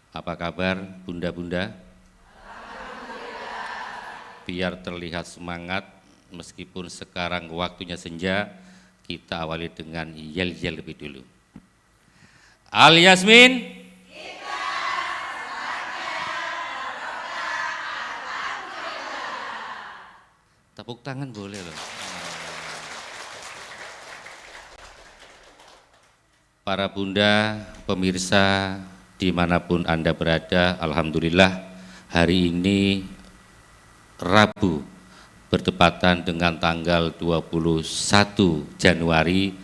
Apa kabar bunda-bunda? Biar terlihat semangat meskipun sekarang waktunya senja, kita awali dengan yel-yel lebih dulu. Al Yasmin. Tepuk tangan boleh loh. Para bunda, pemirsa, dimanapun Anda berada, alhamdulillah hari ini Rabu bertepatan dengan tanggal 21 Januari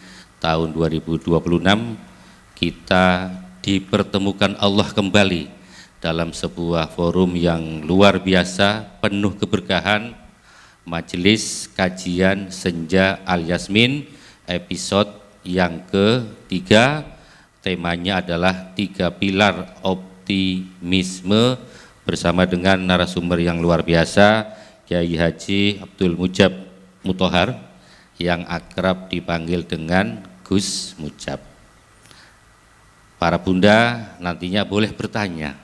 tahun 2026, kita dipertemukan Allah kembali dalam sebuah forum yang luar biasa, penuh keberkahan, Majelis Kajian Senja Al Yasmin episode yang ketiga. Temanya adalah 3 pilar optimisme bersama dengan narasumber yang luar biasa, Kiai Haji Abdul Mujab Mutohar yang akrab dipanggil dengan Gus Mujab. Para bunda nantinya boleh bertanya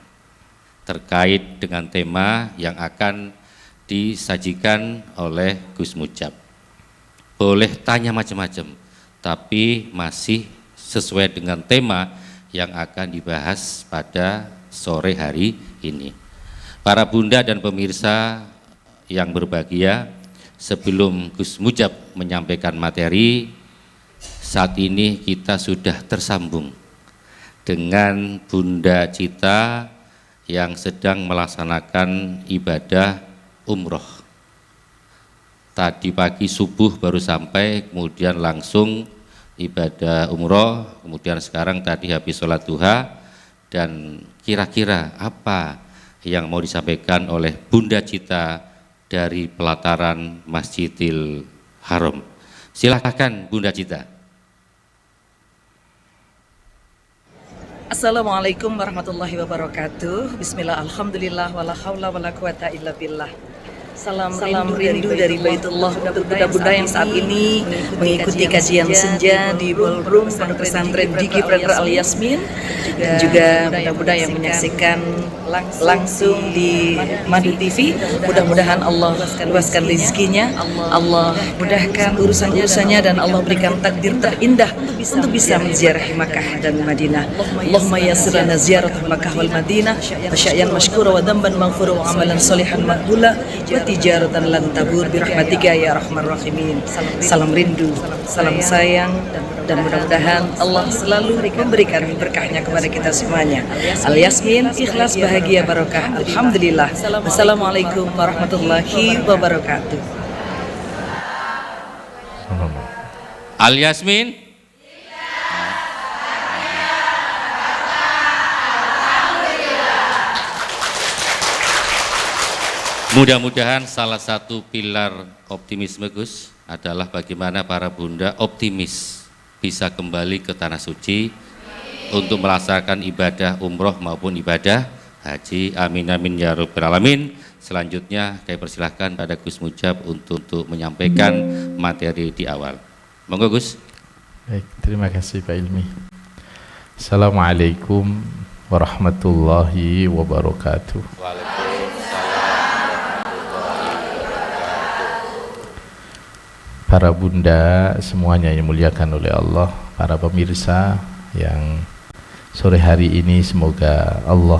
terkait dengan tema yang akan disajikan oleh Gus Mujab. Boleh tanya macam-macam, tapi masih sesuai dengan tema yang akan dibahas pada sore hari ini. Para bunda dan pemirsa yang berbahagia, sebelum Gus Mujab menyampaikan materi, saat ini kita sudah tersambung dengan Bunda Cita yang sedang melaksanakan ibadah umroh. Tadi pagi subuh baru sampai, kemudian langsung ibadah umroh, kemudian sekarang tadi habis sholat duha. Dan kira-kira apa yang mau disampaikan oleh Bunda Cita dari pelataran Masjidil Haram? Silakan Bunda Cita. Assalamualaikum warahmatullahi wabarakatuh. Bismillah, alhamdulillah, wala haula wala quwata illa billah. Salam rindu dari Baitullah untuk bunda-bunda yang saat ini mengikuti kajian senja di ballroom Pondok Pesantren Diki Prater Al Yasmin, dan juga bunda-bunda yang menyaksikan langsung di Madu TV. Mudah-mudahan Allah luaskan rezekinya, Allah mudahkan urusan-urusannya, dan Allah berikan takdir terindah untuk bisa menziarahi Makkah dan Madinah. Allahumma yassir lana ziyarat Makkah wal Madinah wa sya'yan mashkura wa dhanban maghfura wa amalan sholihan maqbula wa tijaratan lan tabur birahmatika ya arhamar rahimin. Salam rindu, salam sayang, dan mudah-mudahan Allah selalu memberikan berkahnya kepada kita semuanya. Al Yasmin, ikhlas, bahagia, barokah. Alhamdulillah. Wassalamualaikum warahmatullahi wabarakatuh. Al Yasmin. Mudah-mudahan salah satu pilar optimisme Gus adalah bagaimana para bunda optimis bisa kembali ke tanah suci untuk melaksanakan ibadah umroh maupun ibadah haji. Amin amin ya rabbal alamin. Selanjutnya saya persilahkan pada Gus Mujab untuk menyampaikan materi di awal. Monggo Gus. Baik, terima kasih Pak Ilmi. Assalamualaikum warahmatullahi wabarakatuh. Para bunda semuanya yang dimuliakan oleh Allah, para pemirsa yang sore hari ini semoga Allah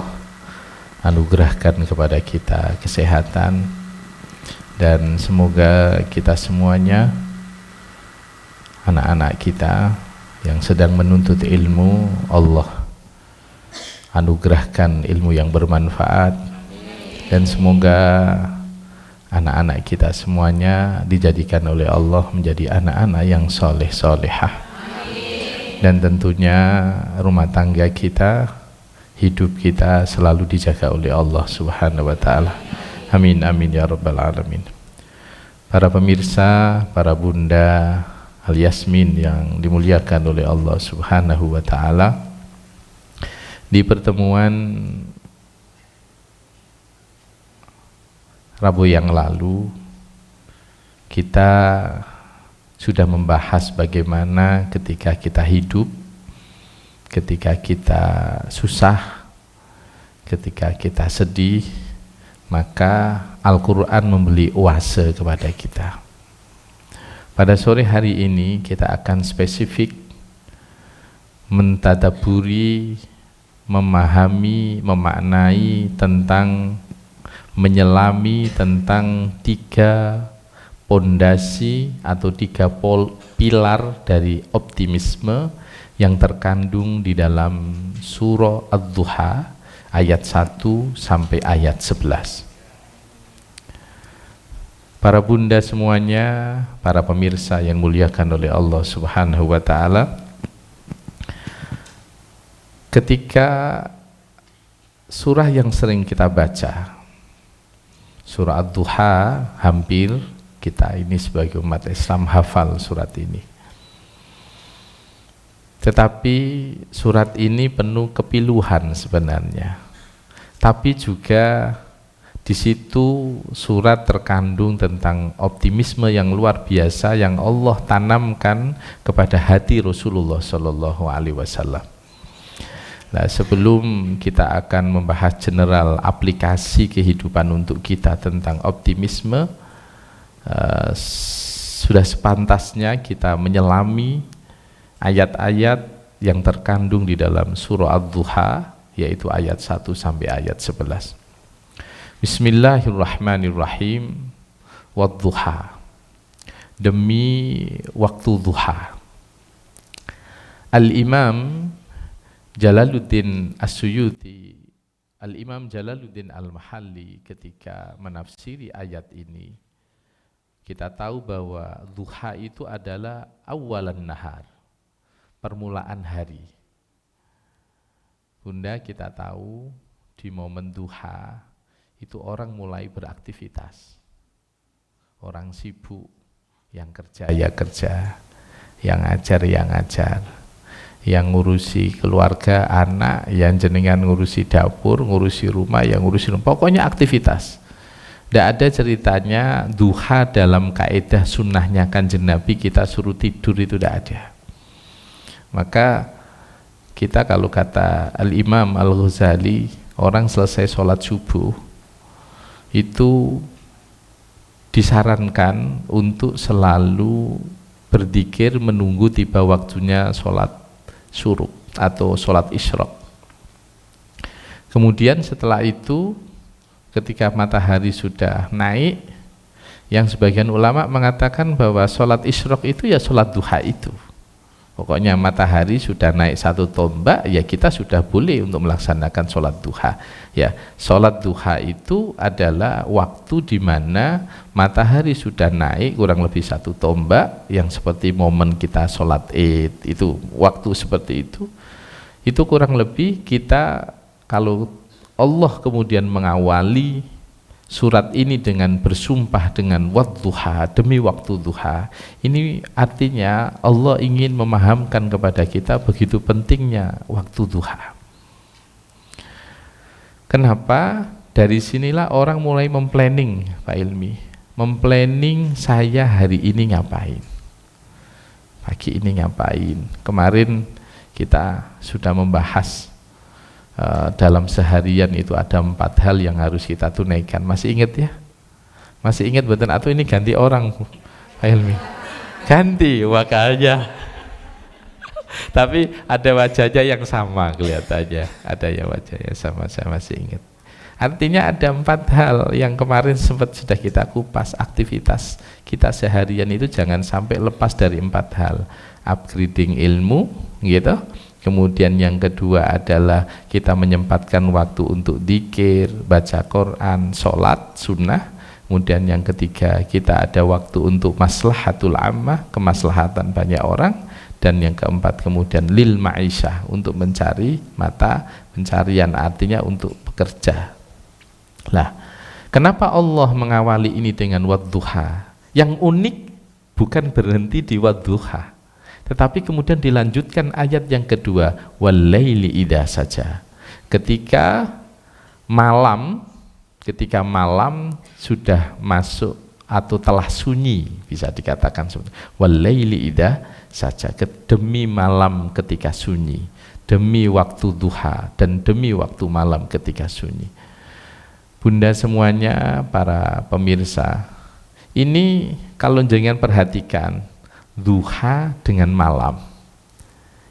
anugerahkan kepada kita kesehatan, dan semoga kita semuanya, anak-anak kita yang sedang menuntut ilmu, Allah anugerahkan ilmu yang bermanfaat, dan semoga anak-anak kita semuanya dijadikan oleh Allah menjadi anak-anak yang soleh-solehah. Dan tentunya rumah tangga kita, hidup kita selalu dijaga oleh Allah Subhanahu wa ta'ala. Amin amin ya rabbal alamin. Para pemirsa, para bunda Al Yasmin yang dimuliakan oleh Allah Subhanahu wa ta'ala, di pertemuan Rabu yang lalu kita sudah membahas bagaimana ketika kita hidup, ketika kita susah, ketika kita sedih, maka Al-Quran memberi oase kepada kita. Pada sore hari ini kita akan spesifik mentadaburi, memahami, memaknai tentang, menyelami tentang 3 pondasi atau 3 pilar dari optimisme yang terkandung di dalam surah Ad-Duha ayat 1 sampai ayat 11. Para bunda semuanya, para pemirsa yang muliakan oleh Allah Subhanahu wa ta'ala, ketika surah yang sering kita baca, surah Ad-Duha, hampir kita ini sebagai umat Islam hafal surat ini. Tetapi surat ini penuh kepiluhan sebenarnya. Tapi juga di situ surat terkandung tentang optimisme yang luar biasa yang Allah tanamkan kepada hati Rasulullah Shallallahu Alaihi Wasallam. Nah, sebelum kita akan membahas general aplikasi kehidupan untuk kita tentang optimisme, sudah sepantasnya kita menyelami ayat-ayat yang terkandung di dalam surah Ad-Duha, yaitu ayat 1 sampai ayat 11. Bismillahirrahmanirrahim. Wad-duha, demi waktu duha. Al-Imam Jalaluddin As-Suyuti, Al-Imam Jalaluddin Al-Mahalli ketika menafsiri ayat ini, kita tahu bahwa duha itu adalah awalan nahar, permulaan hari. Bunda, kita tahu di momen duha itu orang mulai beraktivitas. Orang sibuk, yang kerja ya kerja, yang ngajar ya ngajar, yang ngurusi keluarga, anak, yang jenengan ngurusi dapur, ngurusi rumah, yang ngurusi rumah, pokoknya aktivitas. Tidak ada ceritanya duha dalam kaidah sunnahnya Kanjeng Nabi kita suruh tidur, itu tidak ada. Maka kita kalau kata Al-Imam Al-Ghazali, orang selesai sholat subuh itu disarankan untuk selalu berzikir menunggu tiba waktunya sholat syuruk atau sholat isyraq. Kemudian setelah itu ketika matahari sudah naik, yang sebagian ulama mengatakan bahwa sholat isyraq itu ya sholat duha itu. Pokoknya matahari sudah naik 1 tombak, ya kita sudah boleh untuk melaksanakan sholat duha. Ya, sholat duha itu adalah waktu di mana matahari sudah naik kurang lebih 1 tombak, yang seperti momen kita sholat Id, itu waktu seperti itu. Itu kurang lebih kita, kalau Allah kemudian mengawali surat ini dengan bersumpah dengan wadduha, demi waktu duha, ini artinya Allah ingin memahamkan kepada kita begitu pentingnya waktu duha. Kenapa? Dari sinilah orang mulai memplanning, Pak Ilmi, memplanning saya hari ini ngapain, pagi ini ngapain. Kemarin kita sudah membahas dalam seharian itu ada 4 hal yang harus kita tunaikan. Masih ingat ya? Masih ingat betul atau ini ganti orang, Pak Helmi? Ganti makanya. Tapi ada wajahnya yang sama kelihatannya. Ada ya wajahnya sama, saya masih ingat. Artinya ada 4 hal yang kemarin sempat sudah kita kupas. Aktivitas kita seharian itu jangan sampai lepas dari 4 hal. Upgrading ilmu, gitu. Kemudian yang kedua adalah kita menyempatkan waktu untuk dzikir, baca Quran, sholat, sunnah. Kemudian yang ketiga kita ada waktu untuk maslahatul ammah, kemaslahatan banyak orang. Dan yang keempat kemudian lil ma'isyah, untuk mencari mata pencarian, artinya untuk bekerja. Lah, kenapa Allah mengawali ini dengan wadduha? Yang unik bukan berhenti di wadduha, tetapi kemudian dilanjutkan ayat yang kedua, walaili idza saja. Ketika malam sudah masuk atau telah sunyi, bisa dikatakan seperti walaili idza saja, demi malam ketika sunyi, demi waktu duha dan demi waktu malam ketika sunyi. Bunda semuanya, para pemirsa, ini kalau jenengan perhatikan duha dengan malam,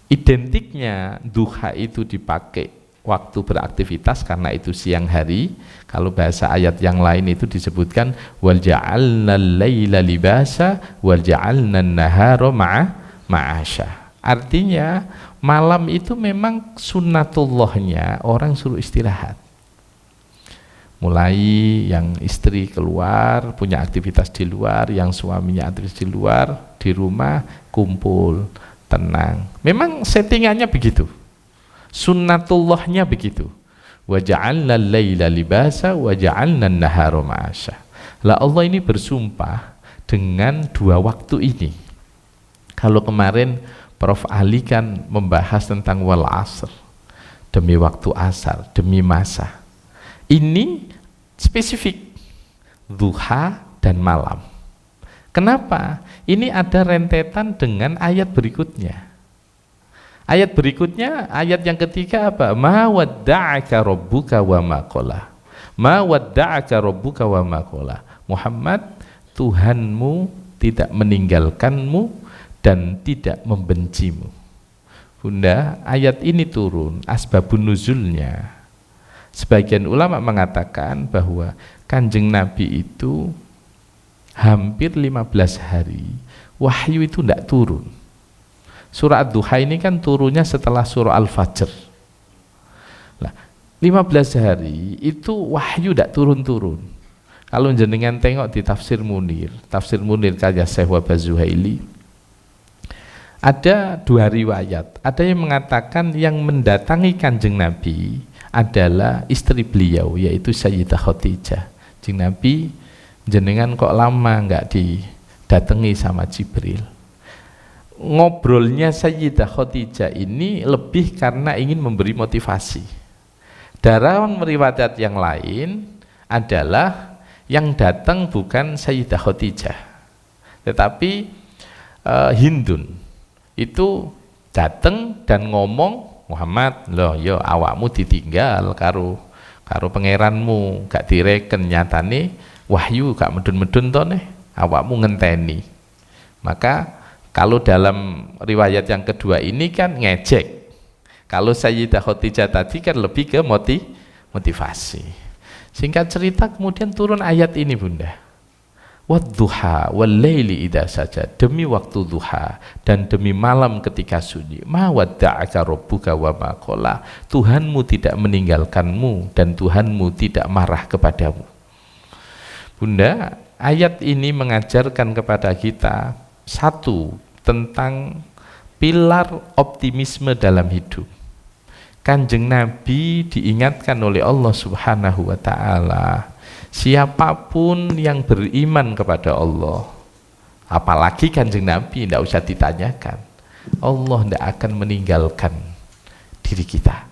identiknya duha itu dipakai waktu beraktivitas karena itu siang hari. Kalau bahasa ayat yang lain itu disebutkan wal ja'alna al-laila libasa wal ja'alna an-nahara ma'asha. Artinya malam itu memang sunnatullahnya orang suruh istirahat. Mulai yang istri keluar punya aktivitas di luar, yang suaminya aktivitas di luar, di rumah kumpul tenang. Memang settingannya begitu, sunnatullahnya begitu. Wa ja'alna al-laila libasa wa ja'alna an-nahara ma'asha. Lah Allah ini bersumpah dengan dua waktu ini. Kalau kemarin Prof. Ali kan membahas tentang wal asr, demi waktu asar, demi masa. Ini spesifik duha dan malam. Kenapa? Ini ada rentetan dengan ayat berikutnya. Ayat berikutnya, ayat yang ketiga apa? Ma wadda'aka rabbuka wa ma qala. Ma wadda'aka rabbuka wa ma qala. Muhammad, Tuhanmu tidak meninggalkanmu dan tidak membencimu. Bunda, ayat ini turun, asbabun nuzulnya. Sebagian ulama mengatakan bahwa Kanjeng Nabi itu hampir 15 hari wahyu itu tidak turun. Surah Ad-Duha ini kan turunnya setelah surah Al-Fajr. Nah, 15 hari itu wahyu tidak turun-turun. Kalau jenengan tengok di Tafsir Munir karya Syekh Wahbah Zuhaili, ada dua riwayat. Ada yang mengatakan yang mendatangi Kanjeng Nabi adalah istri beliau, yaitu Sayyidah Khadijah. Kanjeng Nabi, jenengan kok lama nggak didatangi sama Jibril? Ngobrolnya Sayyidah Khadijah ini lebih karena ingin memberi motivasi. Dalam riwayat yang lain adalah yang datang bukan Sayyidah Khadijah, tetapi Hindun itu datang dan ngomong, Muhammad, loh yo awakmu ditinggal karo pangeranmu, gak direken, nyatane wahyu gak medun-medun to nih, awakmu ngenteni. Maka kalau dalam riwayat yang kedua ini kan ngejek. Kalau Sayyidah Khadijah tadi kan lebih ke motivasi. Singkat cerita kemudian turun ayat ini, Bunda. Wadduha wal-laili idza saja, demi waktu duha dan demi malam ketika sunyi. Ma wadda'aka rabbuka wa ma qala. Tuhanmu tidak meninggalkanmu dan Tuhanmu tidak marah kepadamu. Bunda, ayat ini mengajarkan kepada kita satu, tentang pilar optimisme dalam hidup. Kanjeng Nabi diingatkan oleh Allah Subhanahu wa ta'ala, siapapun yang beriman kepada Allah, apalagi Kanjeng Nabi, tidak usah ditanyakan, Allah tidak akan meninggalkan diri kita.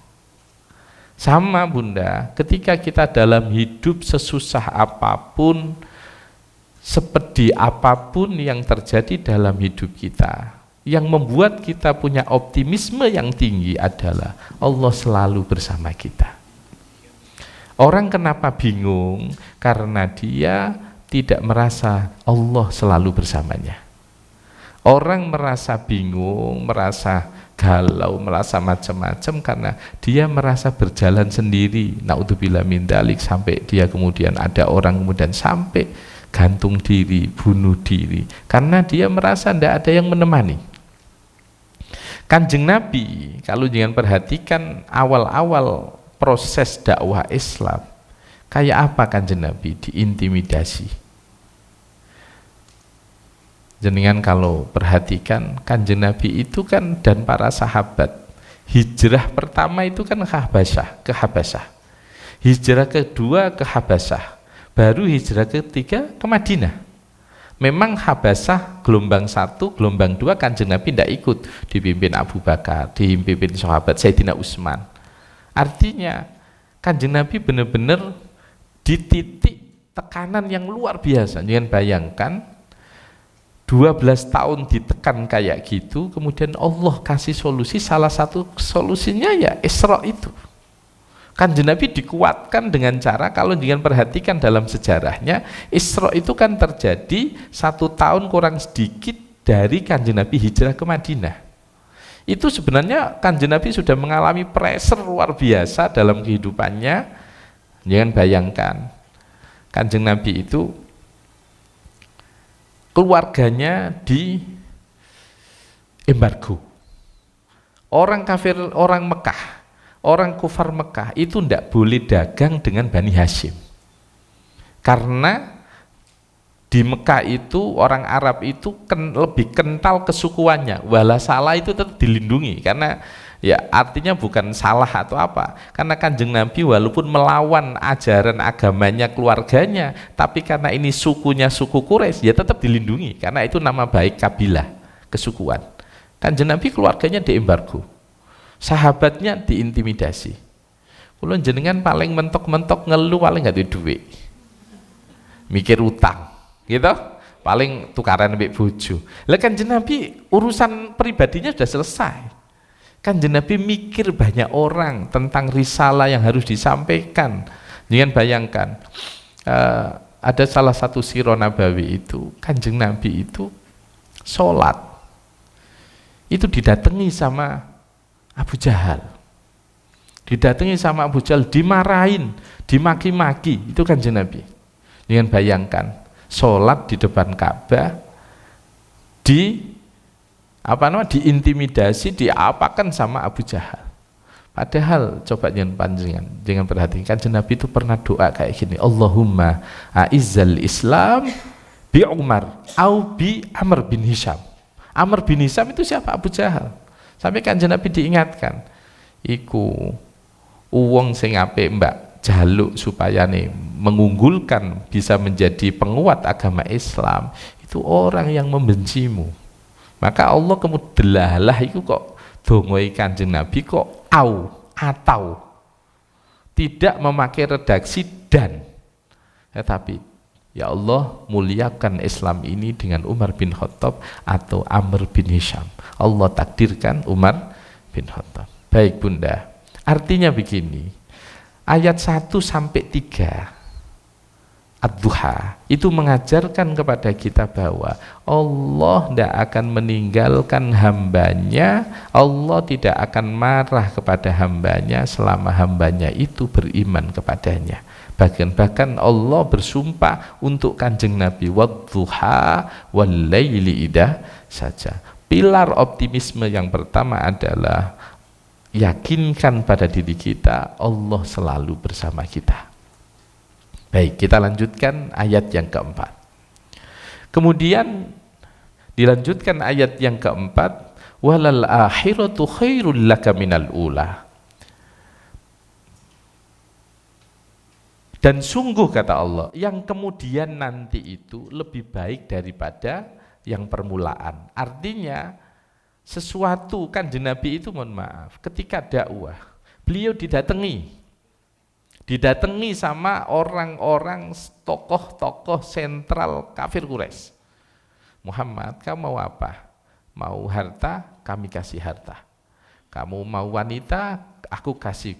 Sama Bunda, ketika kita dalam hidup sesusah apapun, sepedih apapun yang terjadi dalam hidup kita, yang membuat kita punya optimisme yang tinggi adalah Allah selalu bersama kita. Orang kenapa bingung? Karena dia tidak merasa Allah selalu bersamanya. Orang merasa bingung, merasa galau, merasa macam-macam karena dia merasa berjalan sendiri. Naudzubillah min dzalik, sampai dia kemudian ada orang kemudian sampai gantung diri, bunuh diri karena dia merasa tidak ada yang menemani. Kanjeng Nabi, kalau jangan perhatikan awal-awal proses dakwah Islam, kayak apa Kanjeng Nabi? Diintimidasi. Jenengan kalau perhatikan Kanjeng Nabi itu kan dan para sahabat, hijrah pertama itu kan ke Habasyah. Hijrah kedua ke Habasyah. Baru hijrah ketiga ke Madinah. Memang Habasyah gelombang 1, gelombang 2 Kanjeng Nabi tidak ikut, dipimpin Abu Bakar, dipimpin sahabat Sayyidina Utsman. Artinya Kanjeng Nabi benar-benar di titik tekanan yang luar biasa. Jangan bayangkan 12 tahun ditekan kayak gitu, kemudian Allah kasih solusi. Salah satu solusinya ya Isra itu. Kanjeng Nabi dikuatkan dengan cara, kalau jangan perhatikan dalam sejarahnya, Isra itu kan terjadi 1 tahun kurang sedikit dari Kanjeng Nabi hijrah ke Madinah. Itu sebenarnya Kanjeng Nabi sudah mengalami pressure luar biasa dalam kehidupannya. Jangan bayangkan, Kanjeng Nabi itu keluarganya di embargo. Orang kafir, orang Mekah, orang kufar Mekah itu tidak boleh dagang dengan Bani Hashim, karena di Mekah itu orang Arab itu lebih kental kesukuannya. Wala salah itu tetap dilindungi, karena ya artinya bukan salah atau apa, karena Kanjeng Nabi walaupun melawan ajaran agamanya keluarganya, tapi karena ini sukunya suku Quraisy, ya tetap dilindungi, karena itu nama baik kabilah, kesukuan. Kanjeng Nabi keluarganya diembargo, sahabatnya diintimidasi. Kulo jenengan paling mentok-mentok ngeluh paling gak ada duit, mikir utang gitu, paling tukaran mbek bojo. Lah Kanjeng Nabi urusan pribadinya sudah selesai. Kanjeng Nabi mikir banyak orang tentang risalah yang harus disampaikan. Jangan bayangkan, ada salah satu sirah Nabawi itu, Kanjeng Nabi itu sholat, itu didatangi sama Abu Jahal, didatangi sama Abu Jahal, dimarahin, dimaki-maki, itu Kanjeng Nabi. Jangan bayangkan, sholat di depan Ka'bah, diintimidasi, diapakan sama Abu Jahal. Padahal coba jangan perhatikan, Kanjeng Nabi itu pernah doa kayak gini, Allahumma a'izzal Islam bi Umar au bi Amr bin Hisham. Amr bin Hisham itu siapa? Abu Jahal. Sampai Kanjeng Nabi diingatkan, iku uwong sing apik mbak jaluk supaya nih mengunggulkan bisa menjadi penguat agama Islam, itu orang yang membencimu. Maka Allah kemudian delalah itu kok dongoi Kanjeng Nabi kok atau tidak memakai redaksi dan, tetapi ya Allah muliakan Islam ini dengan Umar bin Khattab atau Amr bin Hisham. Allah takdirkan Umar bin Khattab. Baik Bunda, artinya begini, ayat 1 sampai 3 Ad-Duha itu mengajarkan kepada kita bahwa Allah tidak akan meninggalkan hambanya, Allah tidak akan marah kepada hambanya selama hambanya itu beriman kepadanya. Bahkan Allah bersumpah untuk Kanjeng Nabi, wadduha wal-laili idza saja. Pilar optimisme yang pertama adalah yakinkan pada diri kita Allah selalu bersama kita. Baik, kita lanjutkan ayat yang keempat. Kemudian dilanjutkan ayat yang keempat, walal akhiratu khairul laka minal ula. Dan sungguh kata Allah, yang kemudian nanti itu lebih baik daripada yang permulaan. Artinya sesuatu, kan Nabi itu mohon maaf, ketika dakwah beliau didatangi sama orang-orang tokoh-tokoh sentral kafir Quraisy. Muhammad, kamu mau apa? Mau harta? Kami kasih harta. Kamu mau wanita?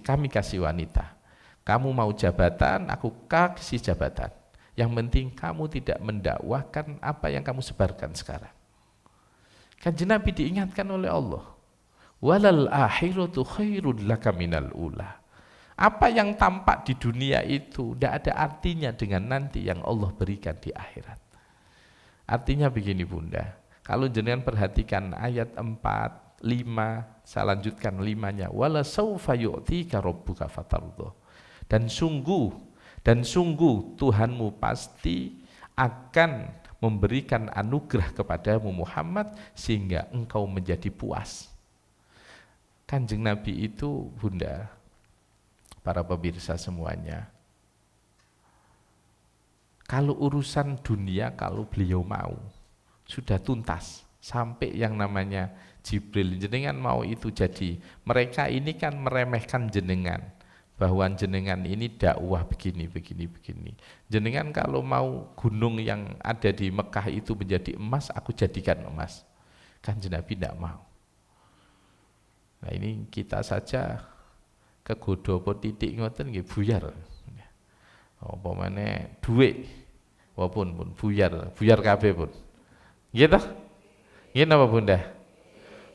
Kami kasih wanita. Kamu mau jabatan? Aku kasih jabatan. Yang penting kamu tidak mendakwahkan apa yang kamu sebarkan sekarang. Kanjeng Nabi diingatkan oleh Allah, walal akhiratu khairul laka minal ula. Apa yang tampak di dunia itu tidak ada artinya dengan nanti yang Allah berikan di akhirat. Artinya begini Bunda, kalau jenengan perhatikan ayat 4, 5, saya lanjutkan 5-nya, wala saufa yu'tika rabbuka fatardha. Dan sungguh Tuhanmu pasti akan memberikan anugerah kepadamu Muhammad sehingga engkau menjadi puas. Kanjeng Nabi itu Bunda, para pemirsa semuanya, kalau urusan dunia, kalau beliau mau, sudah tuntas. Sampai yang namanya Jibril, jenengan mau itu jadi. Mereka ini kan meremehkan jenengan. bahwa jenengan ini dakwah begini. Jenengan kalau mau gunung yang ada di Mekah itu menjadi emas, aku jadikan emas. Kanjeng Nabi tidak mau. Nah ini kita saja kegodo apa titik ngoten nggih buyar. Apa meneh dhuwit walaupun pun buyar kabeh pun. Nggih toh? Nggih napa Bunda?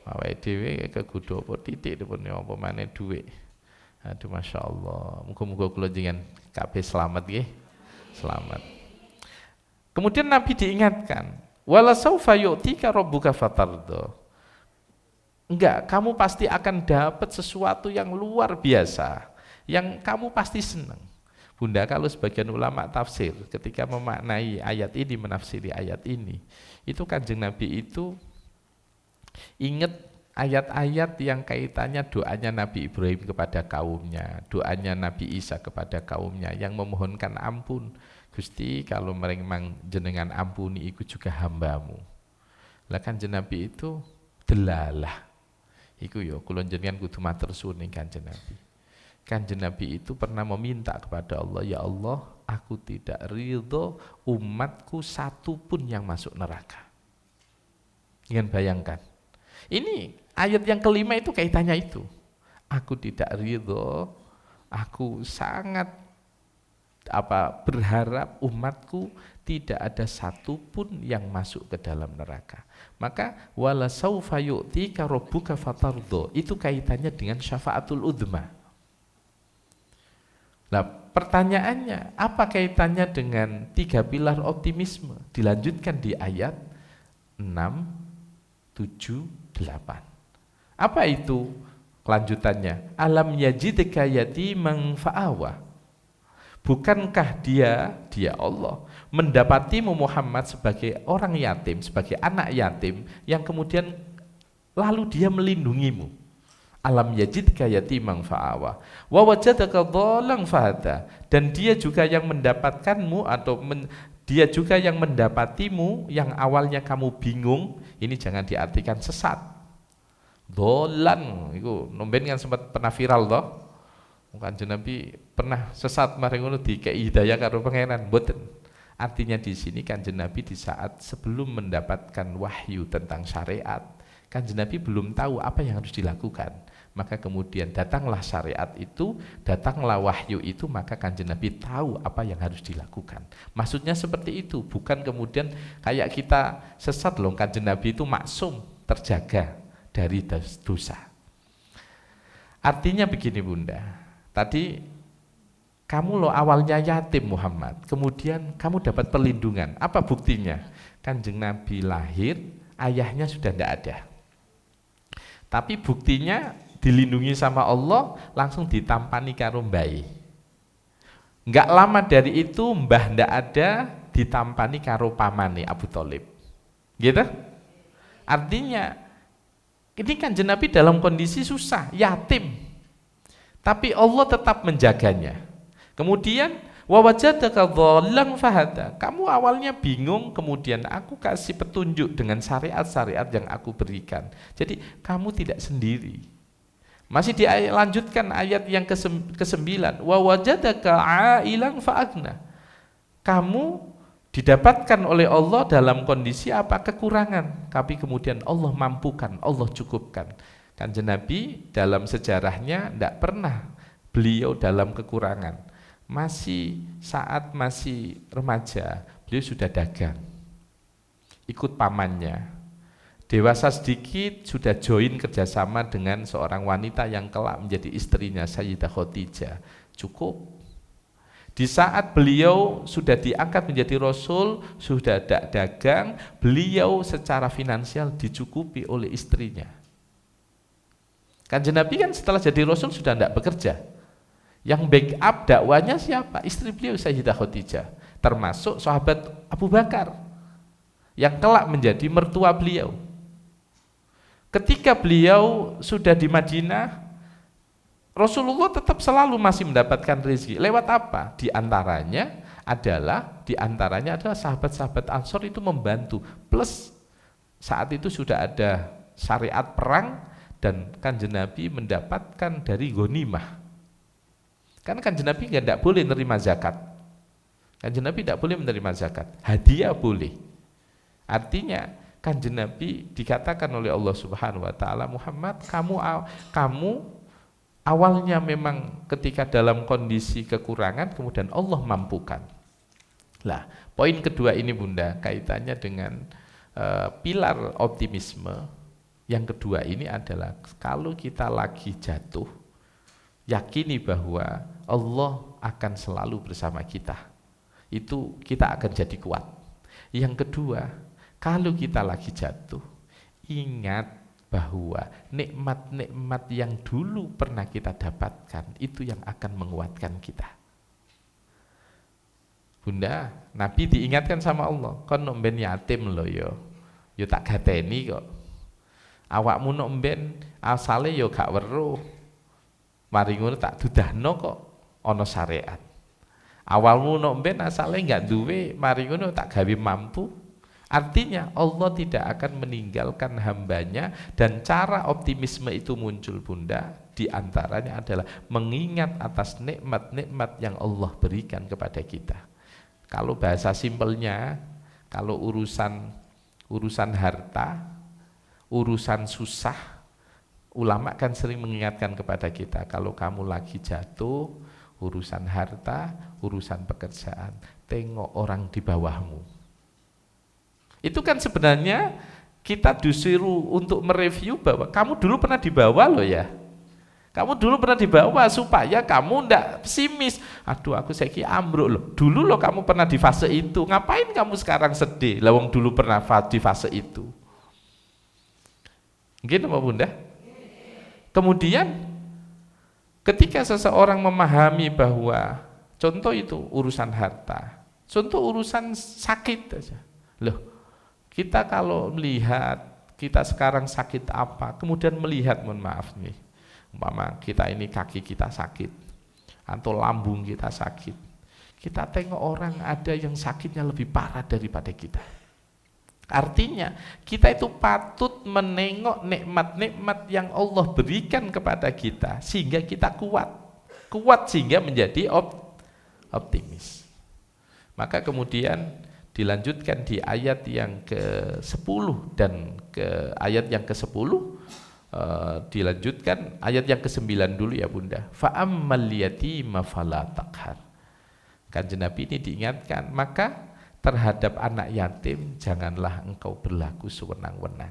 Awake dhewe kegodo apa titik pun apa meneh dhuwit. Aduh masyaallah. Muga-muga kula jenengan kabeh selamat nggih. Selamat. Kemudian Nabi diingatkan, wala saufa yu'tika rabbuka fatardo. Enggak, kamu pasti akan dapat sesuatu yang luar biasa, yang kamu pasti senang. Bunda, kalau sebagian ulama tafsir ketika memaknai ayat ini, menafsiri ayat ini, itu Kanjeng Nabi itu ingat ayat-ayat yang kaitannya doanya Nabi Ibrahim kepada kaumnya, doanya Nabi Isa kepada kaumnya yang memohonkan ampun. Gusti, kalau memang jenengan ampuni ikut juga hambamu. Lah Kanjeng Nabi itu delalah. Iku yo kula jenengan kudu matur suwun ning Kanjeng Nabi. Kanjeng Nabi itu pernah meminta kepada Allah, ya Allah, aku tidak ridho umatku satu pun yang masuk neraka. Ingin bayangkan. Ini ayat yang kelima itu kaitannya itu. Aku tidak ridho, aku sangat berharap umatku tidak ada satu pun yang masuk ke dalam neraka. Maka wala saufa yu'tika rabbuka fatardo, itu kaitannya dengan syafaatul udma. Nah, pertanyaannya, apa kaitannya dengan 3 pilar optimisme? Dilanjutkan di ayat 6, 7, 8. Apa itu kelanjutannya? Alam yajidka yatiman fa'awa. Bukankah dia Allah mendapatimu Muhammad sebagai orang yatim, sebagai anak yatim yang kemudian lalu dia melindungimu. Alam yajidka yatiman fa'awa wa wajadaka dhalan fahada, dan dia juga yang mendapatkanmu atau dia juga yang mendapatimu yang awalnya kamu bingung. Ini jangan diartikan sesat. Dhalan itu nomben kan sempat pernah viral toh. Kanjeng Nabi pernah sesat mari ngono dikei hidayah karo pangeran, mboten. Artinya di sini Kanjeng Nabi di saat sebelum mendapatkan wahyu tentang syariat, Kanjeng Nabi belum tahu apa yang harus dilakukan. Maka kemudian datanglah syariat itu, datanglah wahyu itu, maka Kanjeng Nabi tahu apa yang harus dilakukan. Maksudnya seperti itu, bukan kemudian kayak kita sesat loh. Kanjeng Nabi itu maksum, terjaga dari dosa. Artinya begini Bunda, tadi kamu loh awalnya yatim Muhammad, kemudian kamu dapat perlindungan. Apa buktinya? Kanjeng Nabi lahir, ayahnya sudah tidak ada. Tapi buktinya dilindungi sama Allah, langsung ditampani karo mbae. Enggak lama dari itu mbah ndak ada, ditampani karo pamane Abu Thalib. Gitu? Artinya ini Kanjeng Nabi dalam kondisi susah, yatim. Tapi Allah tetap menjaganya. Kemudian wa wajadaka dhalan fahada. Kamu awalnya bingung, kemudian aku kasih petunjuk dengan syariat-syariat yang aku berikan. Jadi kamu tidak sendiri. Masih dilanjutkan ayat yang ke-9, wa wajadaka ailan fa'agna. Kamu didapatkan oleh Allah dalam kondisi apa? Kekurangan, tapi kemudian Allah mampukan, Allah cukupkan. Kanjeng Nabi dalam sejarahnya tidak pernah beliau dalam kekurangan. Saat masih remaja, beliau sudah dagang, ikut pamannya. Dewasa sedikit sudah join kerjasama dengan seorang wanita yang kelak menjadi istrinya Sayyidah Khadijah. Cukup. Di saat beliau sudah diangkat menjadi Rasul, sudah dagang, beliau secara finansial dicukupi oleh istrinya. Kanjeng Nabi kan setelah jadi Rasul sudah tidak bekerja. Yang backup dakwanya siapa? Istri beliau Sayyidah Khadijah, termasuk sahabat Abu Bakar yang kelak menjadi mertua beliau. Ketika beliau sudah di Madinah, Rasulullah tetap selalu masih mendapatkan rezeki. Lewat apa? Di antaranya adalah sahabat-sahabat Ansor itu membantu. Plus saat itu sudah ada syariat perang dan Kanjeng Nabi mendapatkan dari ghanimah. Kan Kanjeng Nabi tidak boleh menerima zakat. Kanjeng Nabi tidak boleh menerima zakat. Hadiah boleh. Artinya Kanjeng Nabi dikatakan oleh Allah Subhanahu wa taala, Muhammad, kamu awalnya memang ketika dalam kondisi kekurangan, kemudian Allah mampukan. Lah, poin kedua ini Bunda, kaitannya dengan pilar optimisme. Yang kedua ini adalah kalau kita lagi jatuh, yakini bahwa Allah akan selalu bersama kita. Itu kita akan jadi kuat. Yang kedua, kalau kita lagi jatuh, ingat bahwa nikmat-nikmat yang dulu pernah kita dapatkan itu yang akan menguatkan kita. Bunda, Nabi diingatkan sama Allah, kon nomben yatim lo yo tak gateni kok. Awakmu nomben asale yo gak weruh. Mari ngono tak dudahno kok ana syariat. Awalmu nomben asale enggak duwe, mari ngono tak gawe mampu. Artinya Allah tidak akan meninggalkan hambanya, dan cara optimisme itu muncul Bunda, diantaranya adalah mengingat atas nikmat-nikmat yang Allah berikan kepada kita. Kalau bahasa simpelnya, kalau urusan harta, urusan susah, ulama kan sering mengingatkan kepada kita, kalau kamu lagi jatuh, urusan harta, urusan pekerjaan, tengok orang di bawahmu. Itu kan sebenarnya kita disuruh untuk mereview bahwa kamu dulu pernah di bawah loh ya. Kamu dulu pernah di bawah supaya kamu ndak pesimis. Aduh, aku saiki ambruk loh. Dulu loh kamu pernah di fase itu. Ngapain kamu sekarang sedih? Lawang dulu pernah di fase itu. Gitu Mbak Bunda. Kemudian ketika seseorang memahami bahwa contoh itu urusan harta, contoh urusan sakit aja. Loh, kita kalau melihat kita sekarang sakit apa, kemudian melihat, mohon maaf nih, umpama kita ini kaki kita sakit atau lambung kita sakit, kita tengok orang ada yang sakitnya lebih parah daripada kita. Artinya kita itu patut menengok nikmat-nikmat yang Allah berikan kepada kita sehingga kita kuat sehingga menjadi optimis. Maka kemudian dilanjutkan di ayat yang ke-10 dan ke ayat yang ke-10, dilanjutkan ayat yang ke-9 dulu ya Bunda. Fa'ammal yatima fala taqhar. Kanjeng Nabi ini diingatkan, maka terhadap anak yatim janganlah engkau berlaku sewenang-wenang.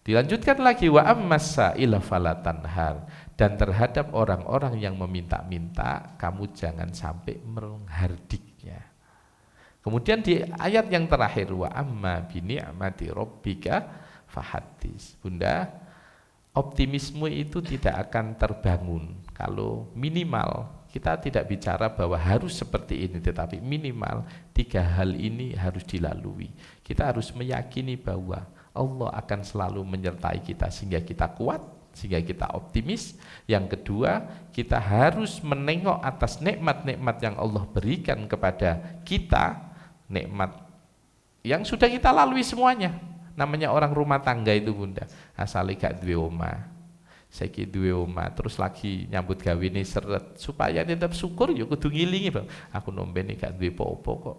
Dilanjutkan lagi, wa ammas sa'ila fala tanhar, dan terhadap orang-orang yang meminta-minta kamu jangan sampai menghardiknya. Kemudian di ayat yang terakhir, wa amma bi ni'mati rabbika fahaddits. Bunda, optimisme itu tidak akan terbangun kalau minimal kita tidak bicara bahwa harus seperti ini, tetapi minimal 3 hal ini harus dilalui. Kita harus meyakini bahwa Allah akan selalu menyertai kita sehingga kita kuat, sehingga kita optimis. Yang kedua, kita harus menengok atas nikmat-nikmat yang Allah berikan kepada kita, nikmat yang sudah kita lalui semuanya. Namanya orang rumah tangga itu Bunda, asale gak duwe omah, saiki duwe omah, terus lagi nyambut gawe ini seret, supaya tetap syukur ya kudu ngilingi Bang, aku nomben gak duwe apa-apa kok.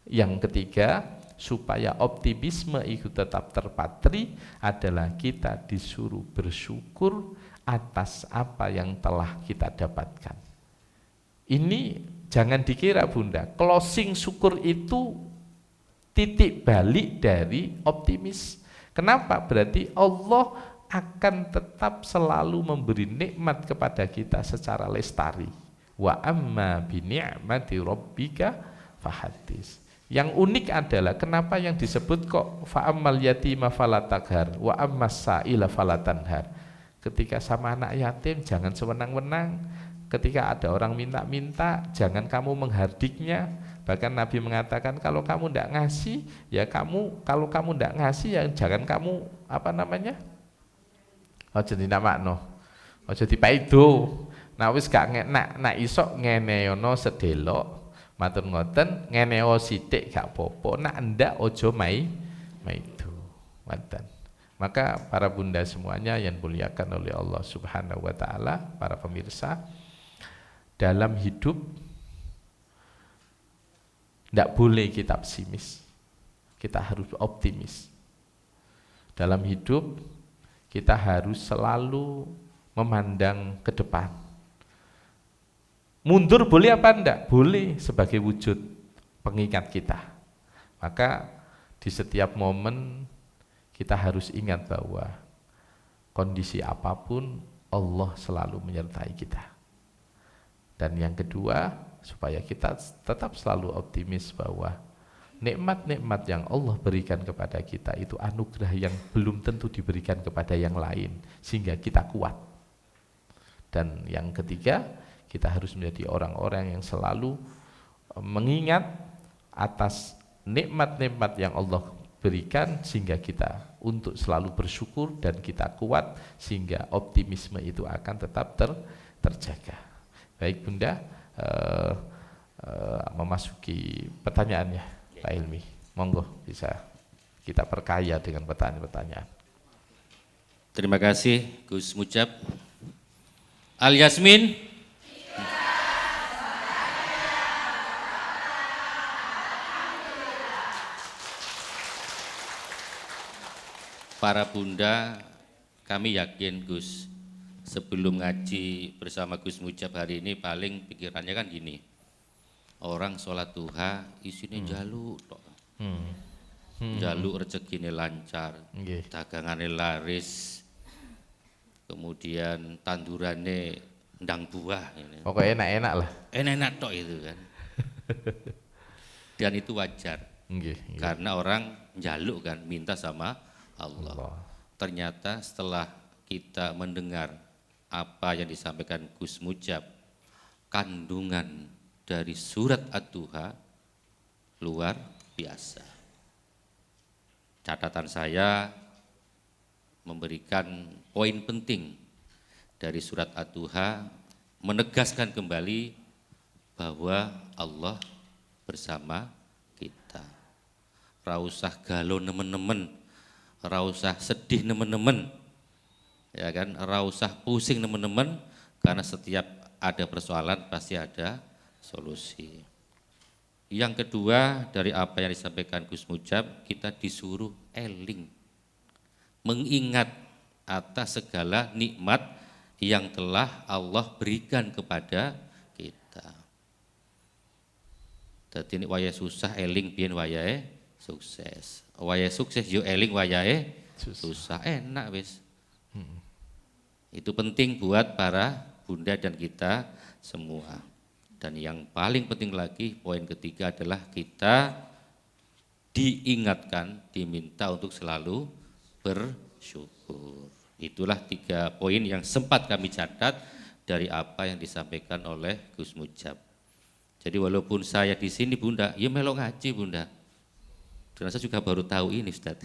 Yang ketiga, supaya optimisme itu tetap terpatri adalah kita disuruh bersyukur atas apa yang telah kita dapatkan. Ini jangan dikira Bunda, closing syukur itu titik balik dari optimis. Kenapa? Berarti Allah akan tetap selalu memberi nikmat kepada kita secara lestari. Wa amma bi ni'mati rabbika fahaddits. Yang unik adalah kenapa yang disebut kok fa'ammal yatima fala taqhar wa ammas sa'ila fala tanhar. Ketika sama anak yatim jangan sewenang-wenang. Ketika ada orang minta-minta, jangan kamu menghardiknya. Bahkan Nabi mengatakan kalau kamu tidak ngasih, ya kalau kamu tidak ngasih ya jangan kamu aja dinamakno, aja dipaido. Nah wis gak nak iso ngeneono sedelok, matur ngoten, ngeneo sithik gak apa-apa, nak ndak aja maido. Ngoten. Maka para bunda semuanya yang dimuliakan oleh Allah Subhanahu wa taala, para pemirsa, dalam hidup tidak boleh kita pesimis, kita harus optimis. Dalam hidup kita harus selalu memandang ke depan. Mundur boleh apa enggak? Boleh, sebagai wujud pengingat kita. Maka di setiap momen kita harus ingat bahwa kondisi apapun Allah selalu menyertai kita. Dan yang kedua, supaya kita tetap selalu optimis bahwa nikmat-nikmat yang Allah berikan kepada kita itu anugerah yang belum tentu diberikan kepada yang lain, sehingga kita kuat. Dan yang ketiga, kita harus menjadi orang-orang yang selalu mengingat atas nikmat-nikmat yang Allah berikan, sehingga kita untuk selalu bersyukur dan kita kuat, sehingga optimisme itu akan tetap terjaga. Baik Bunda, memasuki pertanyaannya Pak Ilmi, monggo bisa kita perkaya dengan pertanyaan-pertanyaan. Terima kasih Gus Mujab. Al Yasmin. Para bunda, kami yakin Gus, sebelum ngaji bersama Gus Mujab hari ini paling pikirannya kan gini, orang sholat duha isinya jaluk tok. Jaluk rezekine lancar, dagangannya laris, kemudian tandurane ndang buah. Pokoknya enak-enak lah. Enak-enak tok itu kan. Dan itu wajar, karena orang jaluk kan, minta sama Allah. Ternyata setelah kita mendengar apa yang disampaikan Gus Mujab, kandungan dari surat Ad-Duha luar biasa. Catatan saya memberikan poin penting dari surat Ad-Duha, menegaskan kembali bahwa Allah bersama kita. Ra usah galau nemen-nemen, ra usah sedih nemen-nemen, ya kan, ra usah pusing nemen-nemen, karena setiap ada persoalan pasti ada solusi. Yang kedua, dari apa yang disampaikan Gus Mujab, kita disuruh eling, mengingat atas segala nikmat yang telah Allah berikan kepada kita. Dadi nek waya susah eling biyen wayahe sukses. Waya sukses yo eling wayahe susah, enak wis. Itu penting buat para bunda dan kita semua. Dan yang paling penting lagi, poin ketiga adalah kita diingatkan, diminta untuk selalu bersyukur. Itulah 3 poin yang sempat kami catat dari apa yang disampaikan oleh Gus Mujab. Jadi walaupun saya di sini Bunda, ya melok ngaji Bunda. Dan saya juga baru tahu ini Ustaz.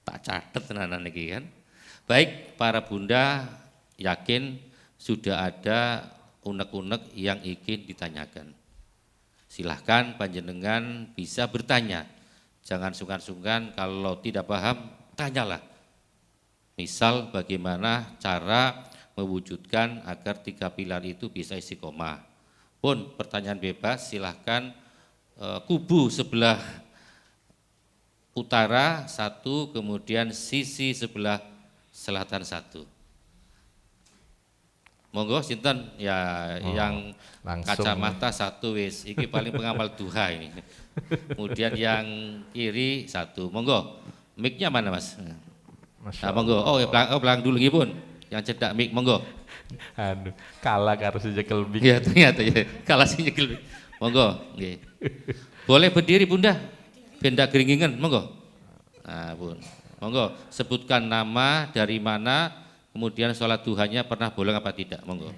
Tak catat tenanan iki kan. Baik, para bunda yakin sudah ada unek-unek yang ingin ditanyakan. Silahkan panjenengan bisa bertanya. Jangan sungkan-sungkan, kalau tidak paham tanyalah. Misal bagaimana cara mewujudkan agar 3 pilar itu bisa istiqomah. Pun pertanyaan bebas, silahkan kubu sebelah utara 1, kemudian sisi sebelah selatan 1. Monggo sinten ya, yang langsung. Kacamata 1 wis, iki paling pengamal duha ini. Kemudian yang kiri 1. Monggo. Mic-nya mana Mas? Nah, monggo. Oh, pelang dulu nggih pun. Yang cedak mic monggo. Kalah karo si nyekel mic. Ya ternyata ya, kalah si nyekel mic. Monggo, nggih. Boleh berdiri Bunda. Benda geringingan, monggo. Nah, Bun. Monggo, sebutkan nama, dari mana, kemudian sholat duhanya pernah bolong apa tidak, monggo.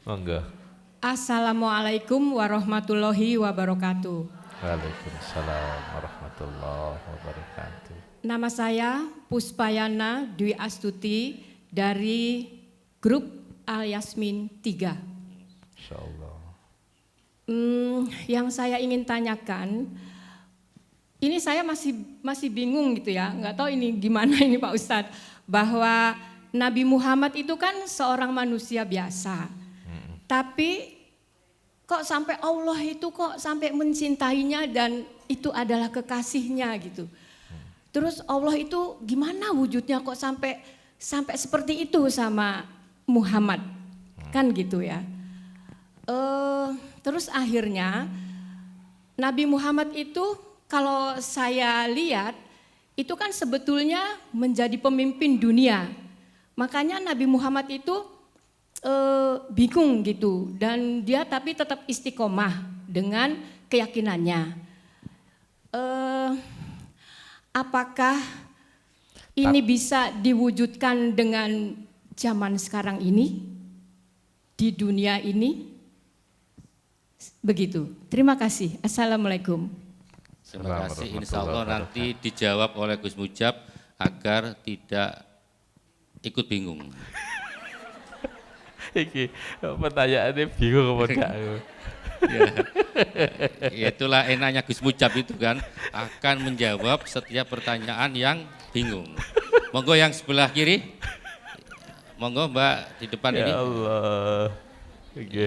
Monggo. Assalamualaikum warahmatullahi wabarakatuh. Waalaikumsalam warahmatullahi wabarakatuh. Nama saya Puspayana Dwi Astuti dari grup Al Yasmin 3. Insyaallah. Yang saya ingin tanyakan, ini saya masih bingung gitu ya, nggak tahu ini gimana ini Pak Ustadz, bahwa Nabi Muhammad itu kan seorang manusia biasa, tapi kok sampai Allah itu kok sampai mencintainya dan itu adalah kekasihnya gitu. Terus Allah itu gimana wujudnya kok sampai seperti itu sama Muhammad, kan gitu ya. Terus akhirnya Nabi Muhammad itu kalau saya lihat itu kan sebetulnya menjadi pemimpin dunia. Makanya Nabi Muhammad itu bingung gitu dan dia tapi tetap istiqomah dengan keyakinannya. Apakah ini bisa diwujudkan dengan zaman sekarang ini di dunia ini? Begitu. Terima kasih. Assalamualaikum. Terima kasih. Insya Allah nanti dijawab oleh Gus Mujab agar tidak ikut bingung. Iki pertanyaannya bingung apa enggak? Ya, itulah enaknya Gus Mujab itu kan, akan menjawab setiap pertanyaan yang bingung. Monggo yang sebelah kiri. Monggo Mbak di depan ini. Ya Allah. Oke.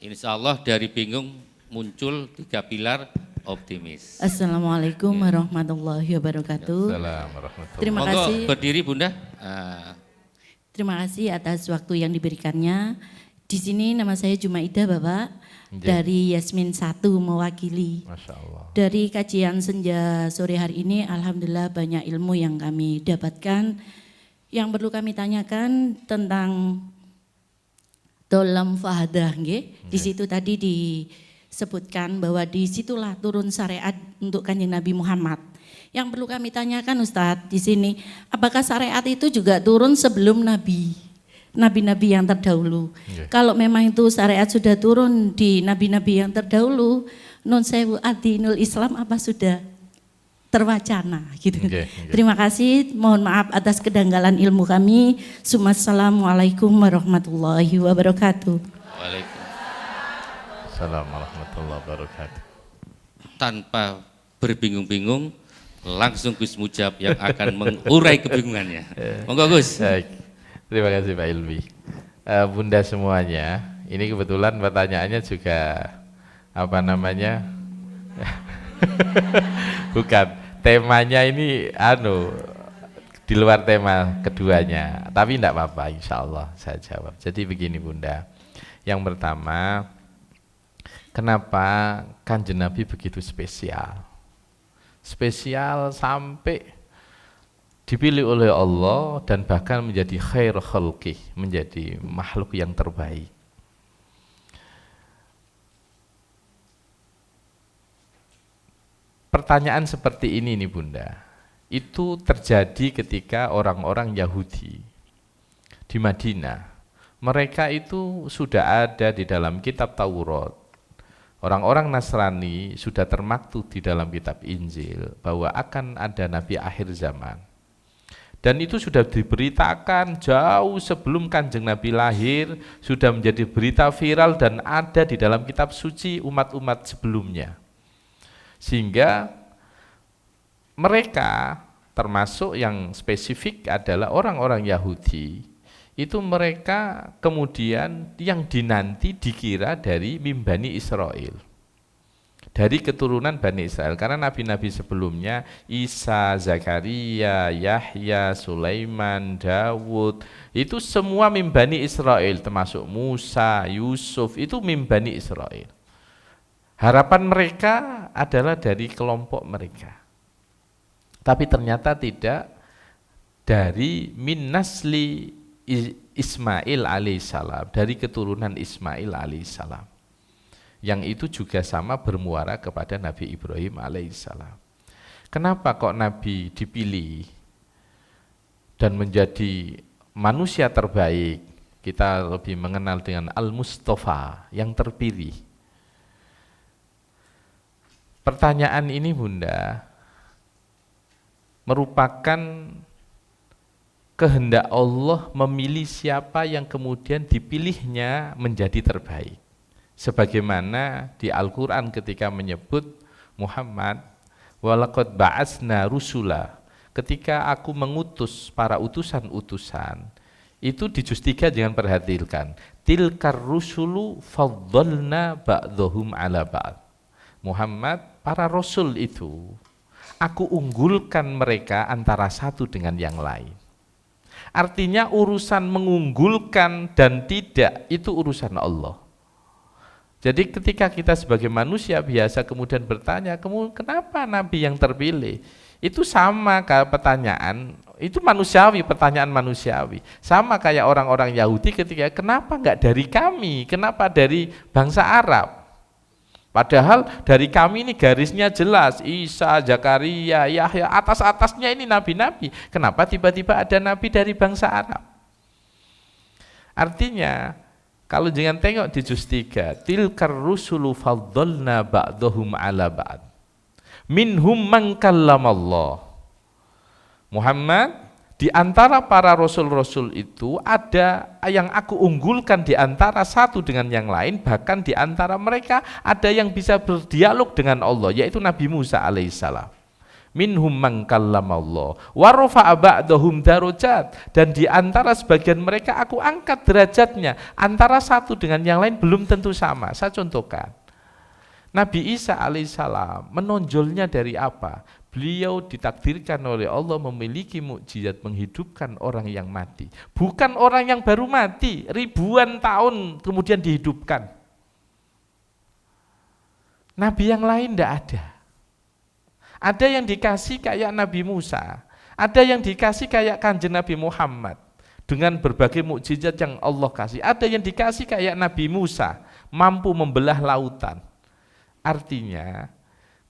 Insya Allah dari bingung muncul 3 pilar optimis. Assalamualaikum warahmatullahi wabarakatuh. Assalamualaikum. Terima Monggo kasih. berdiri Bunda. Terima kasih atas waktu yang diberikannya. Di sini nama saya Jumaidah Bapak, dari Yasmin 1 mewakili. Masya Allah. Dari kajian senja sore hari ini, alhamdulillah banyak ilmu yang kami dapatkan. Yang perlu kami tanyakan tentang Dolam Fahadah, di situ tadi disebutkan bahwa disitulah turun syariat untuk Kanjeng Nabi Muhammad. Yang perlu kami tanyakan Ustadz di sini, apakah syariat itu juga turun sebelum nabi-nabi yang terdahulu? Kalau memang itu syariat sudah turun di nabi-nabi yang terdahulu, nun sewu adinul Islam apa sudah terwacana gitu. Terima kasih, mohon maaf atas kedanggalan ilmu kami. Assalamualaikum warahmatullahi wabarakatuh. Waalaikumsalam warahmatullahi wabarakatuh. Tanpa berbingung-bingung, langsung Gus Mujab yang akan mengurai kebingungannya. Monggo Gus. Baik. Terima kasih Pak Ilmi. Bunda semuanya, ini kebetulan pertanyaannya juga bukan temanya ini di luar tema keduanya, tapi tidak apa-apa, insya Allah saya jawab. Jadi begini Bunda, yang pertama, kenapa Kanjeng Nabi begitu spesial? Spesial sampai dipilih oleh Allah dan bahkan menjadi khair khalqih, menjadi makhluk yang terbaik. Pertanyaan seperti ini nih Bunda, itu terjadi ketika orang-orang Yahudi di Madinah. Mereka itu sudah ada di dalam kitab Taurat. Orang-orang Nasrani sudah termaktub di dalam kitab Injil bahwa akan ada Nabi akhir zaman. Dan itu sudah diberitakan jauh sebelum Kanjeng Nabi lahir, sudah menjadi berita viral dan ada di dalam kitab suci umat-umat sebelumnya. Sehingga mereka termasuk yang spesifik adalah orang-orang Yahudi, itu mereka kemudian yang dinanti dikira dari Bani Israel, dari keturunan Bani Israel, karena nabi-nabi sebelumnya Isa, Zakaria, Yahya, Sulaiman, Dawud, itu semua Bani Israel, termasuk Musa, Yusuf, itu Bani Israel. Harapan mereka adalah dari kelompok mereka, tapi ternyata tidak dari min nasli Ismail alaihissalam, dari keturunan Ismail alaihissalam, yang itu juga sama bermuara kepada Nabi Ibrahim alaihissalam. Kenapa kok Nabi dipilih dan menjadi manusia terbaik? Kita lebih mengenal dengan Al-Mustafa, yang terpilih. Pertanyaan ini Bunda merupakan kehendak Allah memilih siapa yang kemudian dipilihnya menjadi terbaik. Sebagaimana di Al-Quran ketika menyebut Muhammad, walaqad ba'atsna rusula. Ketika aku mengutus para utusan-utusan, itu di juz 3 jangan perhatikan. Tilkar rusulu faddalna ba'dhum ala ba'd. Muhammad, para rasul itu aku unggulkan mereka antara satu dengan yang lain. Artinya urusan mengunggulkan dan tidak itu urusan Allah. Jadi ketika kita sebagai manusia biasa kemudian bertanya, kenapa Nabi yang terpilih? Itu sama kayak pertanyaan, itu manusiawi, pertanyaan manusiawi. Sama kayak orang-orang Yahudi ketika, kenapa enggak dari kami? Kenapa dari bangsa Arab? Padahal dari kami ini garisnya jelas, Isa, Zakaria, Yahya, atas-atasnya ini nabi-nabi. Kenapa tiba-tiba ada nabi dari bangsa Arab? Artinya, kalau jangan tengok di juz 3, tilkar rusulu faddalna ba'dhum ala ba'd. Minhum man kallamallah. Muhammad, di antara para rasul-rasul itu ada yang aku unggulkan di antara satu dengan yang lain, bahkan di antara mereka ada yang bisa berdialog dengan Allah, yaitu Nabi Musa alaihissalam. Minhum man kallamallah wa rafa'a ba'dahum darajat, dan di antara sebagian mereka aku angkat derajatnya. Antara satu dengan yang lain belum tentu sama. Saya contohkan. Nabi Isa alaihissalam menonjolnya dari apa? Beliau ditakdirkan oleh Allah memiliki mukjizat menghidupkan orang yang mati. Bukan orang yang baru mati, ribuan tahun kemudian dihidupkan. Nabi yang lain tidak ada. Ada yang dikasih kayak Nabi Musa, ada yang dikasih kayak Kanjeng Nabi Muhammad dengan berbagai mukjizat yang Allah kasih. Ada yang dikasih kayak Nabi Musa, mampu membelah lautan. Artinya,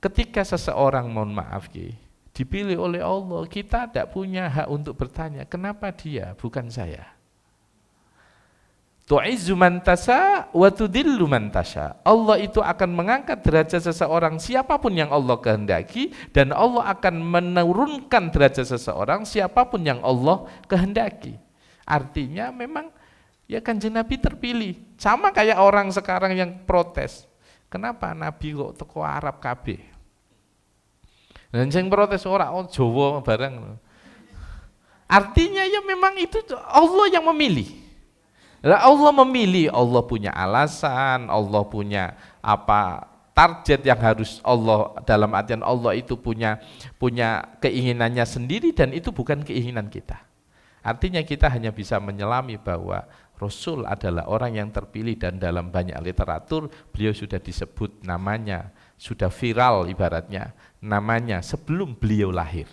ketika seseorang, mohon maaf, dipilih oleh Allah, kita tidak punya hak untuk bertanya, kenapa dia, bukan saya. Tu'izzu man tasha wa tudillu man tasha. Allah itu akan mengangkat derajat seseorang siapapun yang Allah kehendaki, dan Allah akan menurunkan derajat seseorang siapapun yang Allah kehendaki. Artinya memang ya Kanjeng Nabi terpilih. Sama kayak orang sekarang yang protes. Kenapa Nabi kok teko Arab kabeh? Dan sing protes ora Jawa barang. Artinya ya memang itu Allah yang memilih. Allah memilih, Allah punya alasan, Allah punya apa target yang harus Allah, dalam artian Allah itu punya keinginannya sendiri, dan itu bukan keinginan kita. Artinya kita hanya bisa menyelami bahwa Rasul adalah orang yang terpilih, dan dalam banyak literatur beliau sudah disebut namanya, sudah viral ibaratnya namanya sebelum beliau lahir.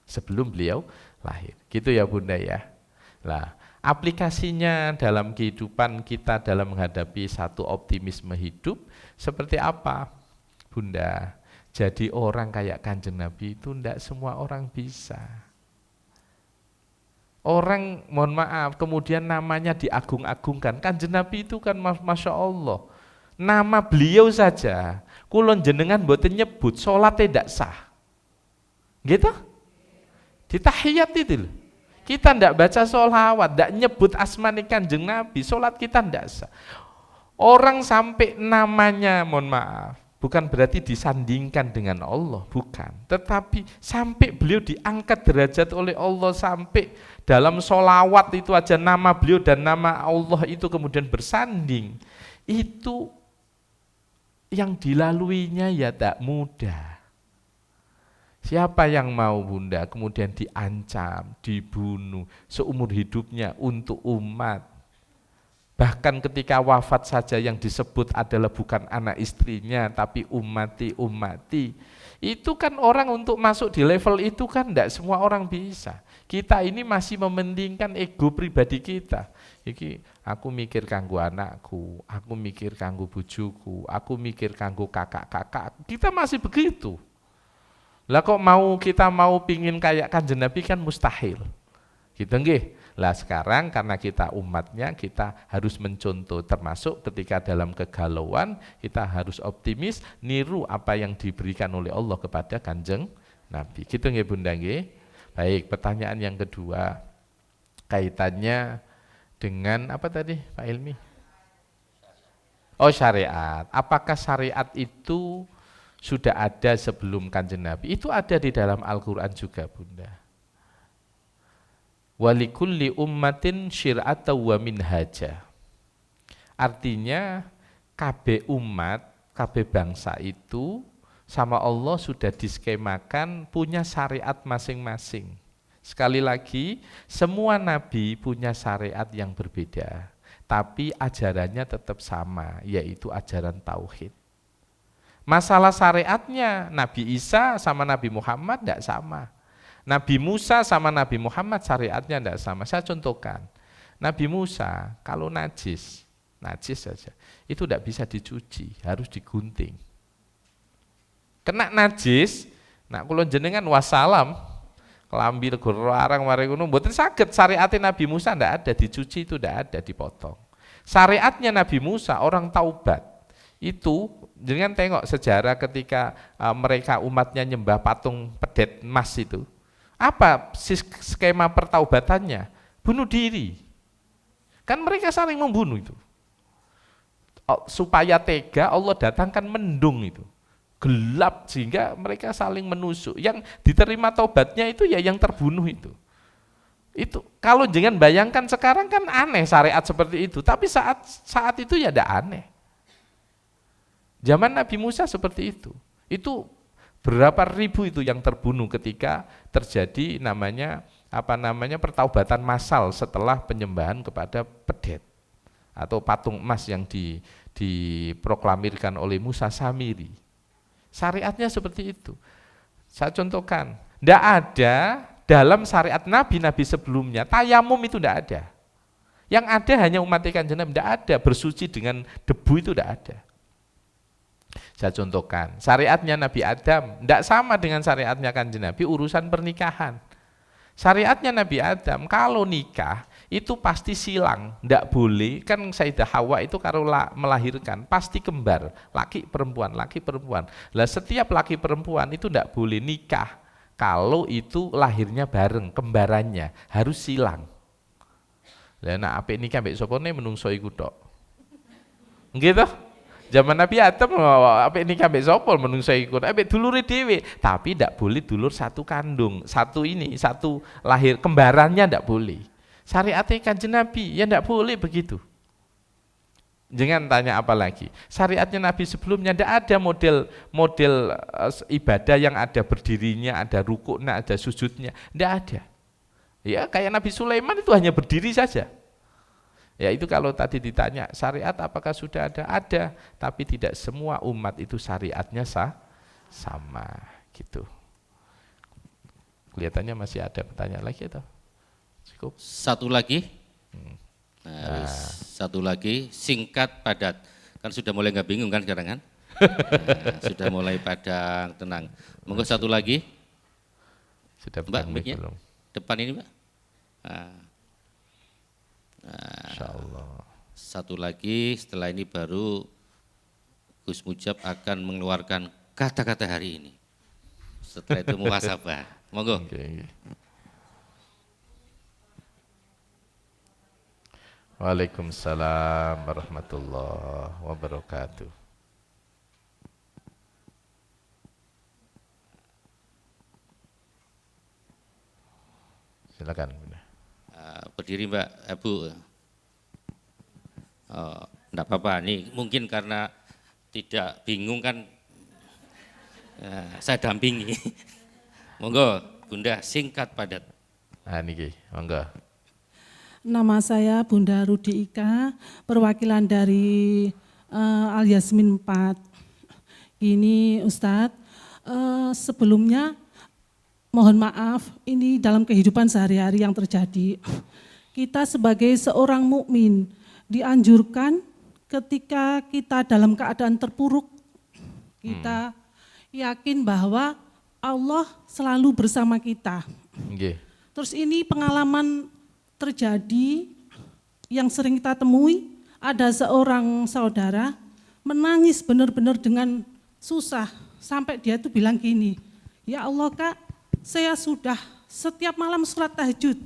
Sebelum beliau lahir. Gitu ya Bunda ya. Nah, aplikasinya dalam kehidupan kita dalam menghadapi satu optimisme hidup seperti apa? Bunda, jadi orang kayak Kanjeng Nabi itu tidak semua orang bisa. Orang, mohon maaf, kemudian namanya diagung-agungkan. Kanjeng Nabi itu kan Masya Allah, nama beliau saja, kulon jenengan mboten nyebut, sholatnya tidak sah. Gitu? Di tahiyat itu loh. Kita tidak baca sholawat, tidak nyebut asmani Kanjeng Nabi, sholat kita tidak sah. Orang sampai namanya, mohon maaf, bukan berarti disandingkan dengan Allah, bukan. Tetapi sampai beliau diangkat derajat oleh Allah, sampai dalam sholawat itu aja nama beliau dan nama Allah itu kemudian bersanding. Itu yang dilaluinya ya tak mudah. Siapa yang mau Bunda kemudian diancam, dibunuh seumur hidupnya untuk umat. Bahkan ketika wafat saja yang disebut adalah bukan anak istrinya, tapi ummati. Itu kan orang untuk masuk di level itu kan tidak semua orang bisa. Kita ini masih mementingkan ego pribadi kita. Iki aku mikir kanggo anakku, aku mikir kanggo bojoku, aku mikir kanggo kakak-kakak. Kita masih begitu. Lah kok kita mau pingin kayak Kanjeng Nabi kan mustahil. Gitu nggih. Lah sekarang karena kita umatnya, kita harus mencontoh, termasuk ketika dalam kegalauan kita harus optimis, niru apa yang diberikan oleh Allah kepada Kanjeng Nabi. Gitu nggih Bunda nggih. Baik, pertanyaan yang kedua kaitannya dengan apa tadi Pak Ilmi? Oh, syariat. Apakah syariat itu sudah ada sebelum Kanjeng Nabi. Itu ada di dalam Al-Quran juga, Bunda. Walikulli ummatin syir'ata wa minhaja. Artinya KB umat, KB bangsa itu sama Allah sudah diskemakan punya syariat masing-masing. Sekali lagi, semua nabi punya syariat yang berbeda, tapi ajarannya tetap sama, yaitu ajaran tauhid. Masalah syariatnya, Nabi Isa sama Nabi Muhammad tidak sama. Nabi Musa sama Nabi Muhammad syariatnya tidak sama. Saya contohkan, Nabi Musa kalau najis saja, itu tidak bisa dicuci, harus digunting. Kena najis, nak kula jenengan wassalam, kelambi legoro arang mari ngono mboten saged. Syariatnya Nabi Musa ndak ada, dicuci itu ndak ada, dipotong. Syariatnya Nabi Musa orang taubat. Itu jenengan tengok sejarah ketika mereka umatnya nyembah patung pedet emas itu. Apa skema pertaubatannya? Bunuh diri. Kan mereka saling membunuh itu. Supaya tega Allah datangkan mendung itu. Gelap sehingga mereka saling menusuk. Yang diterima taubatnya itu ya yang terbunuh itu. Itu kalau jangan bayangkan sekarang kan aneh syariat seperti itu, tapi saat itu ya tidak aneh. Zaman Nabi Musa seperti itu. Itu berapa ribu itu yang terbunuh ketika terjadi pertaubatan massal setelah penyembahan kepada pedet atau patung emas yang diproklamirkan oleh Musa Samiri. Syariatnya seperti itu. Saya contohkan, tidak ada dalam syariat nabi-nabi sebelumnya, tayamum itu tidak ada. Yang ada hanya umat Kanjeng Nabi, tidak ada, bersuci dengan debu itu tidak ada. Saya contohkan, syariatnya Nabi Adam tidak sama dengan syariatnya Kanjeng Nabi urusan pernikahan. Syariatnya Nabi Adam kalau nikah itu pasti silang, tidak boleh. Kan Sayyidah Hawa itu kalau melahirkan pasti kembar, laki perempuan. Lah setiap laki perempuan itu tidak boleh nikah kalau itu lahirnya bareng, kembarannya harus silang. Lah nek apik nikah mbek sopone menungso iku tok. Nggih toh? Zaman Nabi Adam apik nikah mbek sapa menungso iku, mbek dulure dhewe, tapi tidak boleh dulur satu kandung, satu lahir kembarannya tidak boleh. Syariatnya Kanjeng Nabi ya tidak boleh begitu. Jangan tanya apa lagi. Syariatnya Nabi sebelumnya tidak ada model ibadah yang ada berdirinya, ada rukuknya, ada sujudnya, tidak ada. Ya kayak Nabi Sulaiman itu hanya berdiri saja. Ya itu kalau tadi ditanya syariat apakah sudah ada? Ada, tapi tidak semua umat itu syariatnya sama gitu. Kelihatannya masih ada pertanyaan lagi atau? Cukup. Satu lagi. Satu lagi, singkat, padat. Kan sudah mulai nggak bingung kan sekarang kan? Sudah mulai padang, tenang. Monggo satu lagi. Sudah Mbak, belum? Depan ini Mbak. Insyaallah. Satu lagi, setelah ini baru Gus Mujab akan mengeluarkan kata-kata hari ini. Setelah itu muhasabah. Monggo. Okay. Waalaikumsalam warahmatullahi wabarakatuh. Silakan. Berdiri Mbak, Bu. Enggak apa-apa, nih mungkin karena tidak bingung kan saya dampingi. Monggo, Bunda, singkat padat. Niki, monggo. Nama saya Bunda Rudi Ika, perwakilan dari Al Yasmin 4. Gini Ustadz, sebelumnya mohon maaf, ini dalam kehidupan sehari-hari yang terjadi. Kita sebagai seorang mukmin dianjurkan ketika kita dalam keadaan terpuruk, kita yakin bahwa Allah selalu bersama kita. Terus ini pengalaman terjadi yang sering kita temui, ada seorang saudara menangis benar-benar dengan susah, sampai dia tuh bilang gini, ya Allah Kak, saya sudah setiap malam sholat tahajud,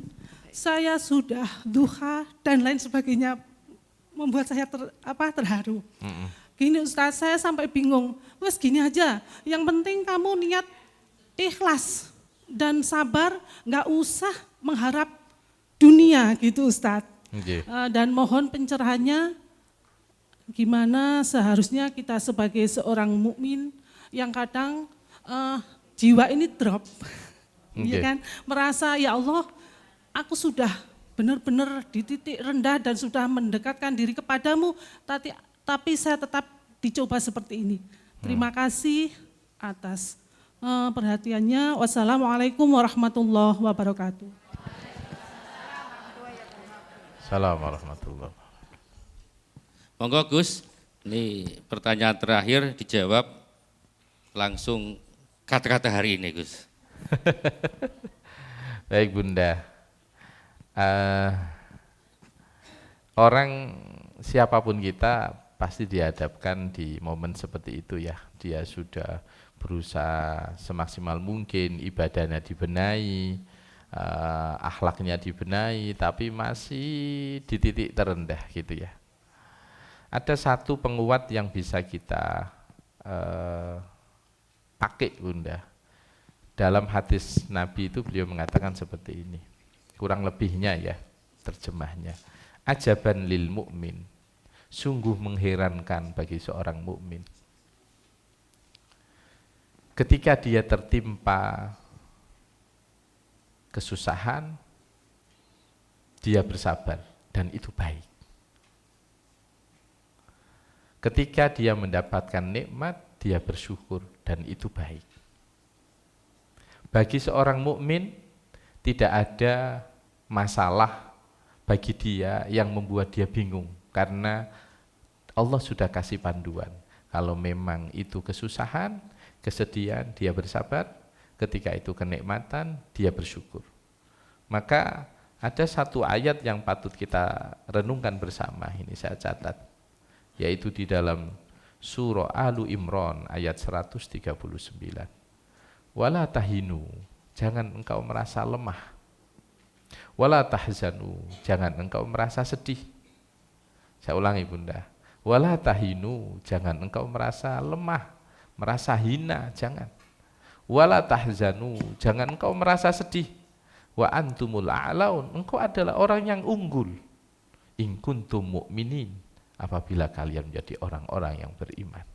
saya sudah duha dan lain sebagainya, membuat saya terharu. Gini Ustadz, saya sampai bingung. Wes gini aja, yang penting kamu niat ikhlas dan sabar, nggak usah mengharap dunia gitu Ustadz. Nggih. Dan mohon pencerahannya gimana seharusnya kita sebagai seorang mukmin yang kadang jiwa ini drop, ya kan? Merasa ya Allah, aku sudah benar-benar di titik rendah dan sudah mendekatkan diri kepadamu, tapi saya tetap dicoba seperti ini. Terima kasih atas perhatiannya. Wassalamualaikum warahmatullahi wabarakatuh. Assalamualaikum warahmatullahi wabarakatuh. Monggo Gus, ini pertanyaan terakhir dijawab langsung kata-kata hari ini Gus. Baik Bunda, orang siapapun kita pasti dihadapkan di momen seperti itu ya. Dia sudah berusaha semaksimal mungkin, ibadahnya dibenahi, akhlaknya dibenahi, tapi masih di titik terendah gitu ya. Ada satu penguat yang bisa kita pakai Bunda. Dalam hadis Nabi itu beliau mengatakan seperti ini, kurang lebihnya ya terjemahnya. Ajaban lil mu'min, sungguh mengherankan bagi seorang mukmin. Ketika dia tertimpa kesusahan, dia bersabar dan itu baik. Ketika dia mendapatkan nikmat, dia bersyukur dan itu baik. Bagi seorang mukmin tidak ada masalah bagi dia yang membuat dia bingung, karena Allah sudah kasih panduan. Kalau memang itu kesusahan, kesedihan, dia bersabar. Ketika itu kenikmatan, dia bersyukur. Maka ada satu ayat yang patut kita renungkan bersama, ini saya catat, yaitu di dalam surah Alu Imran ayat 139. Wala tahinu, jangan engkau merasa lemah. Wala tahzanu, jangan engkau merasa sedih. Saya ulangi Bunda. Wala tahinu, jangan engkau merasa lemah, merasa hina, jangan. Wala tahzanu, jangan engkau merasa sedih. Wa antumul a'laun, engkau adalah orang yang unggul. In kuntum mu'minin, apabila kalian menjadi orang-orang yang beriman.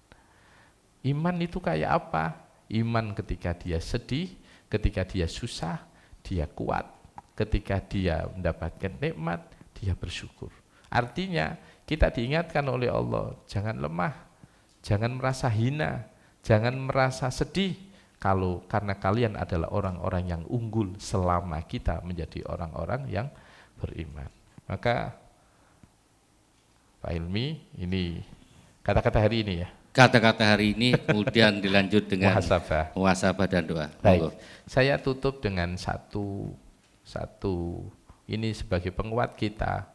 Iman itu kayak apa? Iman ketika dia sedih, ketika dia susah, dia kuat. Ketika dia mendapatkan nikmat, dia bersyukur. Artinya kita diingatkan oleh Allah, jangan lemah, jangan merasa hina, jangan merasa sedih, karena kalian adalah orang-orang yang unggul selama kita menjadi orang-orang yang beriman. Maka Pak Hilmi, ini kata-kata hari ini ya. Kata-kata hari ini kemudian dilanjut dengan muhasabah dan doa. Baik, saya tutup dengan satu ini sebagai penguat kita,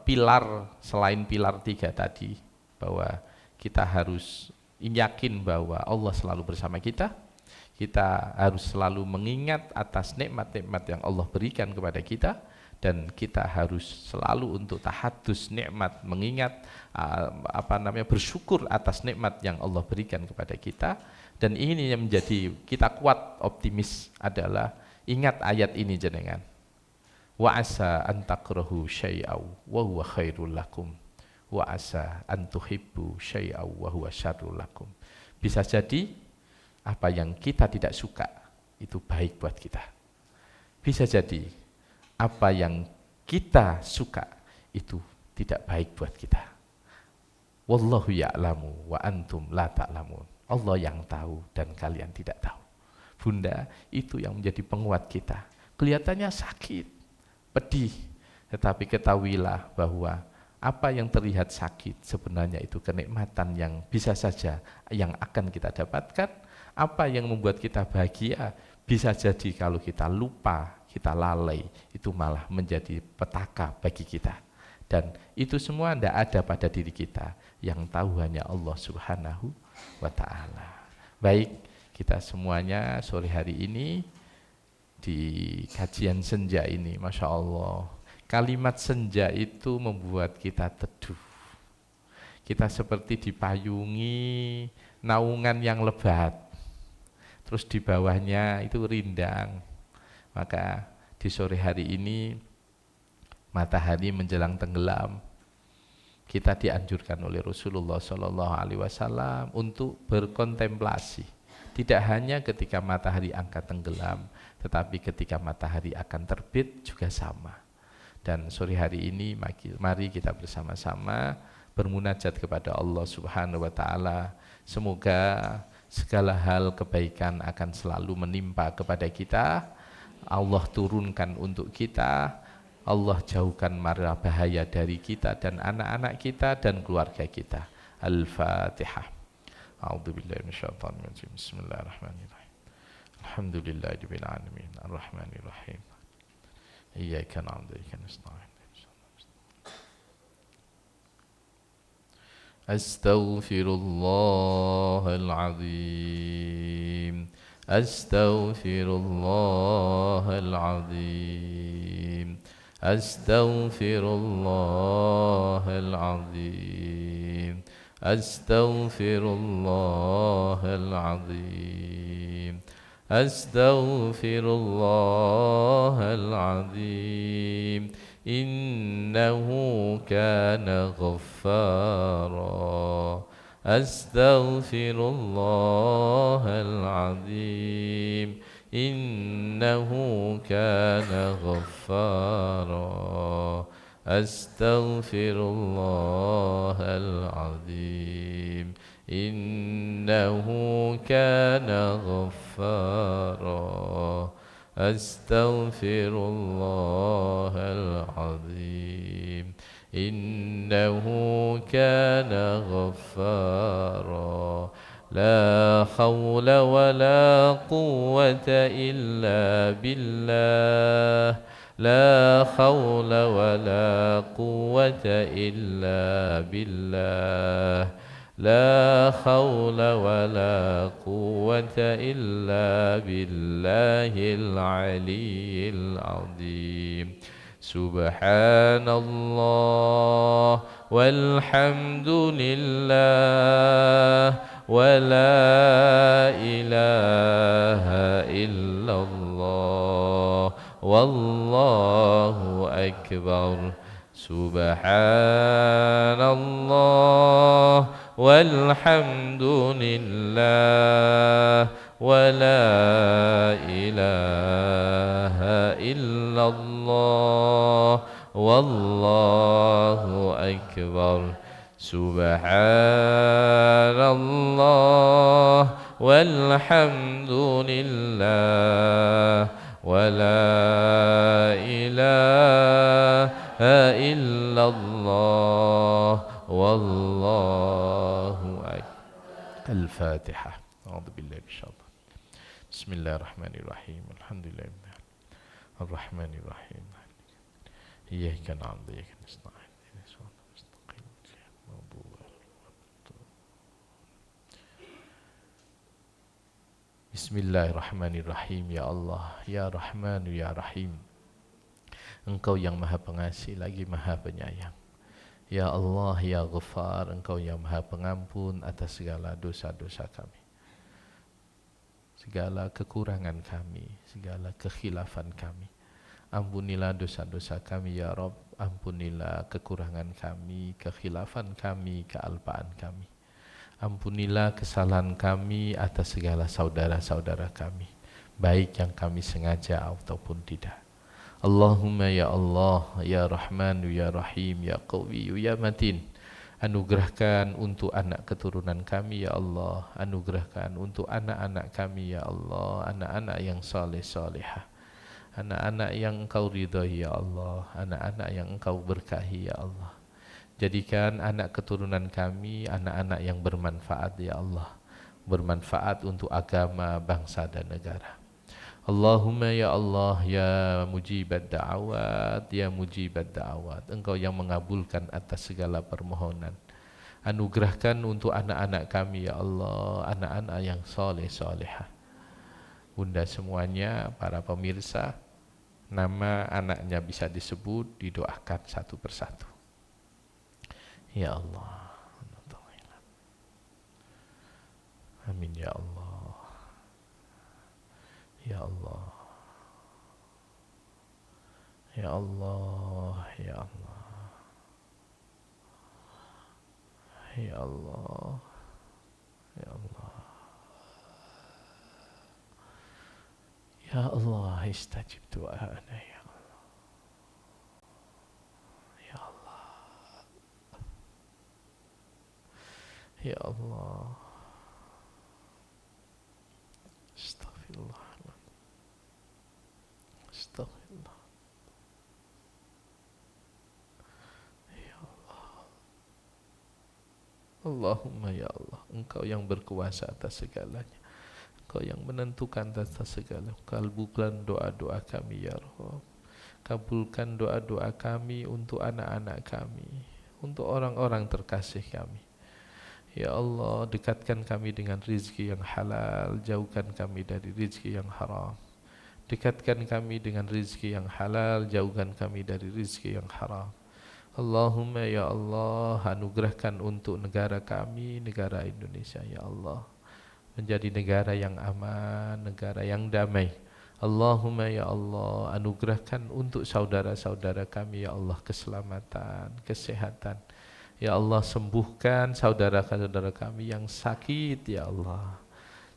pilar selain pilar 3 tadi, bahwa kita harus yakin bahwa Allah selalu bersama kita. Kita harus selalu mengingat atas nikmat-nikmat yang Allah berikan kepada kita, dan kita harus selalu untuk tahadus nikmat, mengingat bersyukur atas nikmat yang Allah berikan kepada kita. Dan ini yang menjadi kita kuat optimis adalah ingat ayat ini jenengan. Wa asa an takrahu syai'aw wa huwa khairul lakum wa asa an tuhibbu syai'aw wa huwa syarrul lakum. Bisa jadi apa yang kita tidak suka itu baik buat kita. Bisa jadi apa yang kita suka itu tidak baik buat kita. Wallahu ya'lamu wa antum la ta'lamun. Allah yang tahu dan kalian tidak tahu. Bunda, itu yang menjadi penguat kita. Kelihatannya sakit, pedih, tetapi ketahuilah bahwa apa yang terlihat sakit sebenarnya itu kenikmatan yang bisa saja yang akan kita dapatkan. Apa yang membuat kita bahagia bisa jadi kalau kita lupa, kita lalai, itu malah menjadi petaka bagi kita. Dan itu semua tidak ada pada diri kita, yang tahu hanya Allah Subhanahu wa ta'ala. Baik, kita semuanya sore hari ini di kajian senja ini, Masya Allah, kalimat senja itu membuat kita teduh. kita seperti dipayungi naungan yang lebat, terus di bawahnya itu rindang. Maka di sore hari ini matahari menjelang tenggelam, kita dianjurkan oleh Rasulullah SAW untuk berkontemplasi. Tidak hanya ketika matahari angkat tenggelam, tetapi ketika matahari akan terbit juga sama. Dan sore hari ini mari kita bersama-sama bermunajat kepada Allah Subhanahu wa taala. Semoga segala hal kebaikan akan selalu menimpa kepada kita. Allah turunkan untuk kita. Allah jauhkan mara bahaya dari kita dan anak-anak kita dan keluarga kita. Al-Fatihah. A'udzubillahi minasyaitonir rajim. Bismillahirrahmanirrahim. Alhamdulillahirabbil alamin. Arrahmanirrahim. Iyyaka na'budu wa iyyaka nasta'in. Astaghfirullahal azim. Astaghfirullahal azim. Astaghfirullahal azim. Astaghfirullahal azim. Astaghfirullahal azim. Innahu kana ghaffara. Astaghfirullahal azim. Innahu kana ghaffara. Astaghfirullahal azim. Innahu kana ghaffara. Astaghfirullahal azim. Innahu kana ghaffara. La hawla wa la quwwata illa billah. La hawla wa la quwwata illa billah. La hawla wa la quwwata illa billahil aliyyil azim. Subhanallah walhamdulillah wa la ilaha illallah wallahu akbar. Subhanallah walhamdulillah wa la ilaha illallah wallahu akbar. Subhanallah walhamdulillah wa la ilaha illallah wallahu akbar. Al-Fatihah. A'udzu billahi minasyaitonir rajim. Bismillahirrahmanirrahim. Alhamdulillah. Ar-Rahmanirrahim. Iyyaka na'budu wa iyyaka nasta'in. Bismillahirrahmanirrahim. Ya Allah, Ya Rahmanu, Ya Rahim. Engkau yang maha pengasih lagi maha penyayang. Ya Allah, Ya Ghaffar, Engkau yang maha pengampun atas segala dosa-dosa kami, segala kekurangan kami, segala kekhilafan kami. Ampunilah dosa-dosa kami ya Rabb. Ampunilah kekurangan kami, kekhilafan kami, kealpaan kami. Ampunilah kesalahan kami atas segala saudara-saudara kami, baik yang kami sengaja ataupun tidak. Allahumma ya Allah, ya Rahman, ya Rahim, ya Qawi, ya Matin. Anugerahkan untuk anak keturunan kami ya Allah. Anugerahkan untuk anak-anak kami ya Allah. Anak-anak yang saleh salihah, anak-anak yang Engkau ridhai ya Allah, anak-anak yang Engkau berkahi ya Allah. Jadikan anak keturunan kami anak-anak yang bermanfaat ya Allah, bermanfaat untuk agama, bangsa dan negara. Allahumma ya Allah, ya mujibat da'awat, ya mujibat da'awat. Engkau yang mengabulkan atas segala permohonan. Anugerahkan untuk anak-anak kami ya Allah, anak-anak yang saleh salihah. Bunda semuanya, para pemirsa, nama anaknya bisa disebut, didoakan satu persatu. Ya Allah, Amin ya Allah. Ya Allah. Ya Allah, ya Allah. Ya Allah. Ya Allah. Ya Allah, istajib du'ana ya Allah. Ya Allah. Ya Allah. Astaghfirullah. Astaghfirullah. Ya Allah. Allahumma ya Allah, Engkau yang berkuasa atas segalanya. Engkau yang menentukan atas segala. Kabulkan doa-doa kami ya Rabb. Kabulkan doa-doa kami untuk anak-anak kami, untuk orang-orang terkasih kami. Ya Allah, dekatkan kami dengan rizki yang halal, jauhkan kami dari rizki yang haram. Dekatkan kami dengan rizki yang halal, jauhkan kami dari rizki yang haram. Allahumma ya Allah, anugerahkan untuk negara kami, negara Indonesia ya Allah, menjadi negara yang aman, negara yang damai. Allahumma ya Allah, anugerahkan untuk saudara-saudara kami ya Allah keselamatan, kesehatan. Ya Allah, sembuhkan saudara-saudara kami yang sakit ya Allah.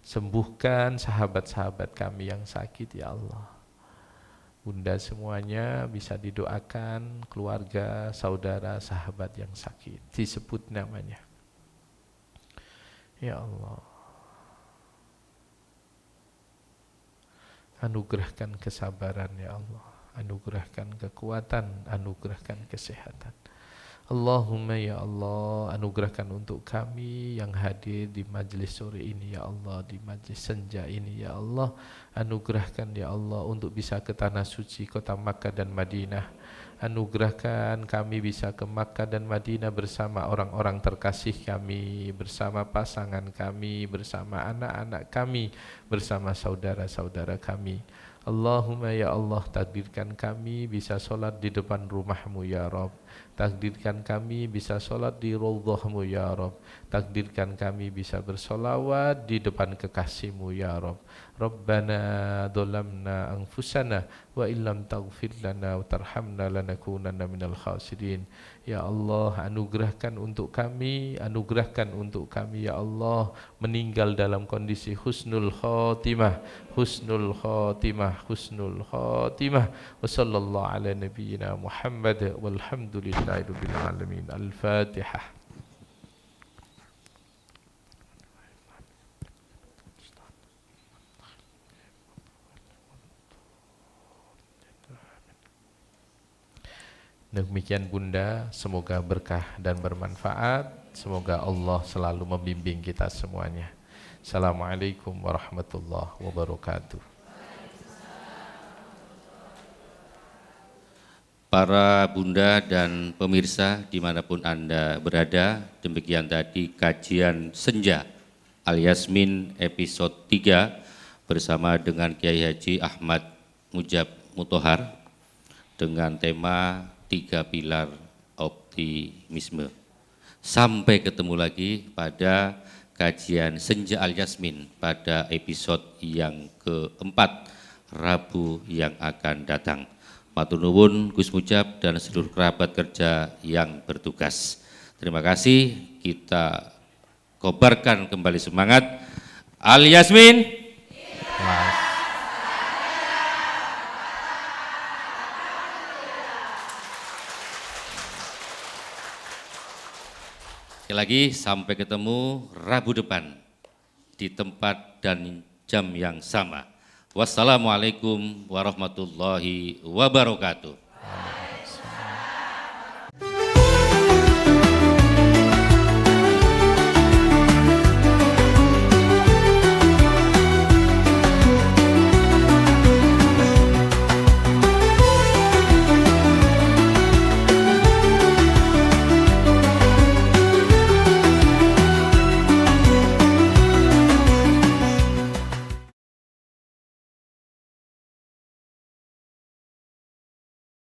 Sembuhkan sahabat-sahabat kami yang sakit ya Allah. Bunda semuanya bisa didoakan, keluarga, saudara, sahabat yang sakit, disebut namanya. Ya Allah, anugerahkan kesabaran ya Allah, anugerahkan kekuatan, anugerahkan kesehatan. Allahumma ya Allah, anugerahkan untuk kami yang hadir di majlis sore ini ya Allah, di majlis senja ini ya Allah, anugerahkan ya Allah untuk bisa ke tanah suci kota Makkah dan Madinah. Anugerahkan kami bisa ke Makkah dan Madinah bersama orang-orang terkasih kami, bersama pasangan kami, bersama anak-anak kami, bersama saudara-saudara kami. Allahumma ya Allah, takdirkan kami bisa solat di depan rumahmu ya Rabb. Takdirkan kami bisa solat di raudhahmu ya Rabb. Takdirkan kami bisa bersolawat di depan kekasihmu ya Rabb. Rabbana dolamna anfusana wa illam taghfir lana wa tarhamna lanakunanna minal khasirin. Ya Allah, anugerahkan untuk kami ya Allah, meninggal dalam kondisi husnul khotimah, husnul khotimah, husnul khotimah. Wa sallallahu ala nabiyyina Muhammad walhamdulillahi rabbil alamin. Al-Fatihah. Demikian Bunda, semoga berkah dan bermanfaat. Semoga Allah selalu membimbing kita semuanya. Assalamualaikum warahmatullahi wabarakatuh. Para Bunda dan pemirsa dimanapun Anda berada, demikian tadi kajian Senja Al-Yasmin episode 3 bersama dengan Kiai Haji Ahmad Mujab Muthohar dengan tema 3 pilar optimisme. Sampai ketemu lagi pada kajian Senja Al-Yasmin pada episode yang keempat Rabu yang akan datang. Matur nuwun Gus Mujab dan seluruh kerabat kerja yang bertugas. Terima kasih, kita kobarkan kembali semangat Al-Yasmin. Sekali lagi, sampai ketemu Rabu depan di tempat dan jam yang sama. Wassalamualaikum warahmatullahi wabarakatuh.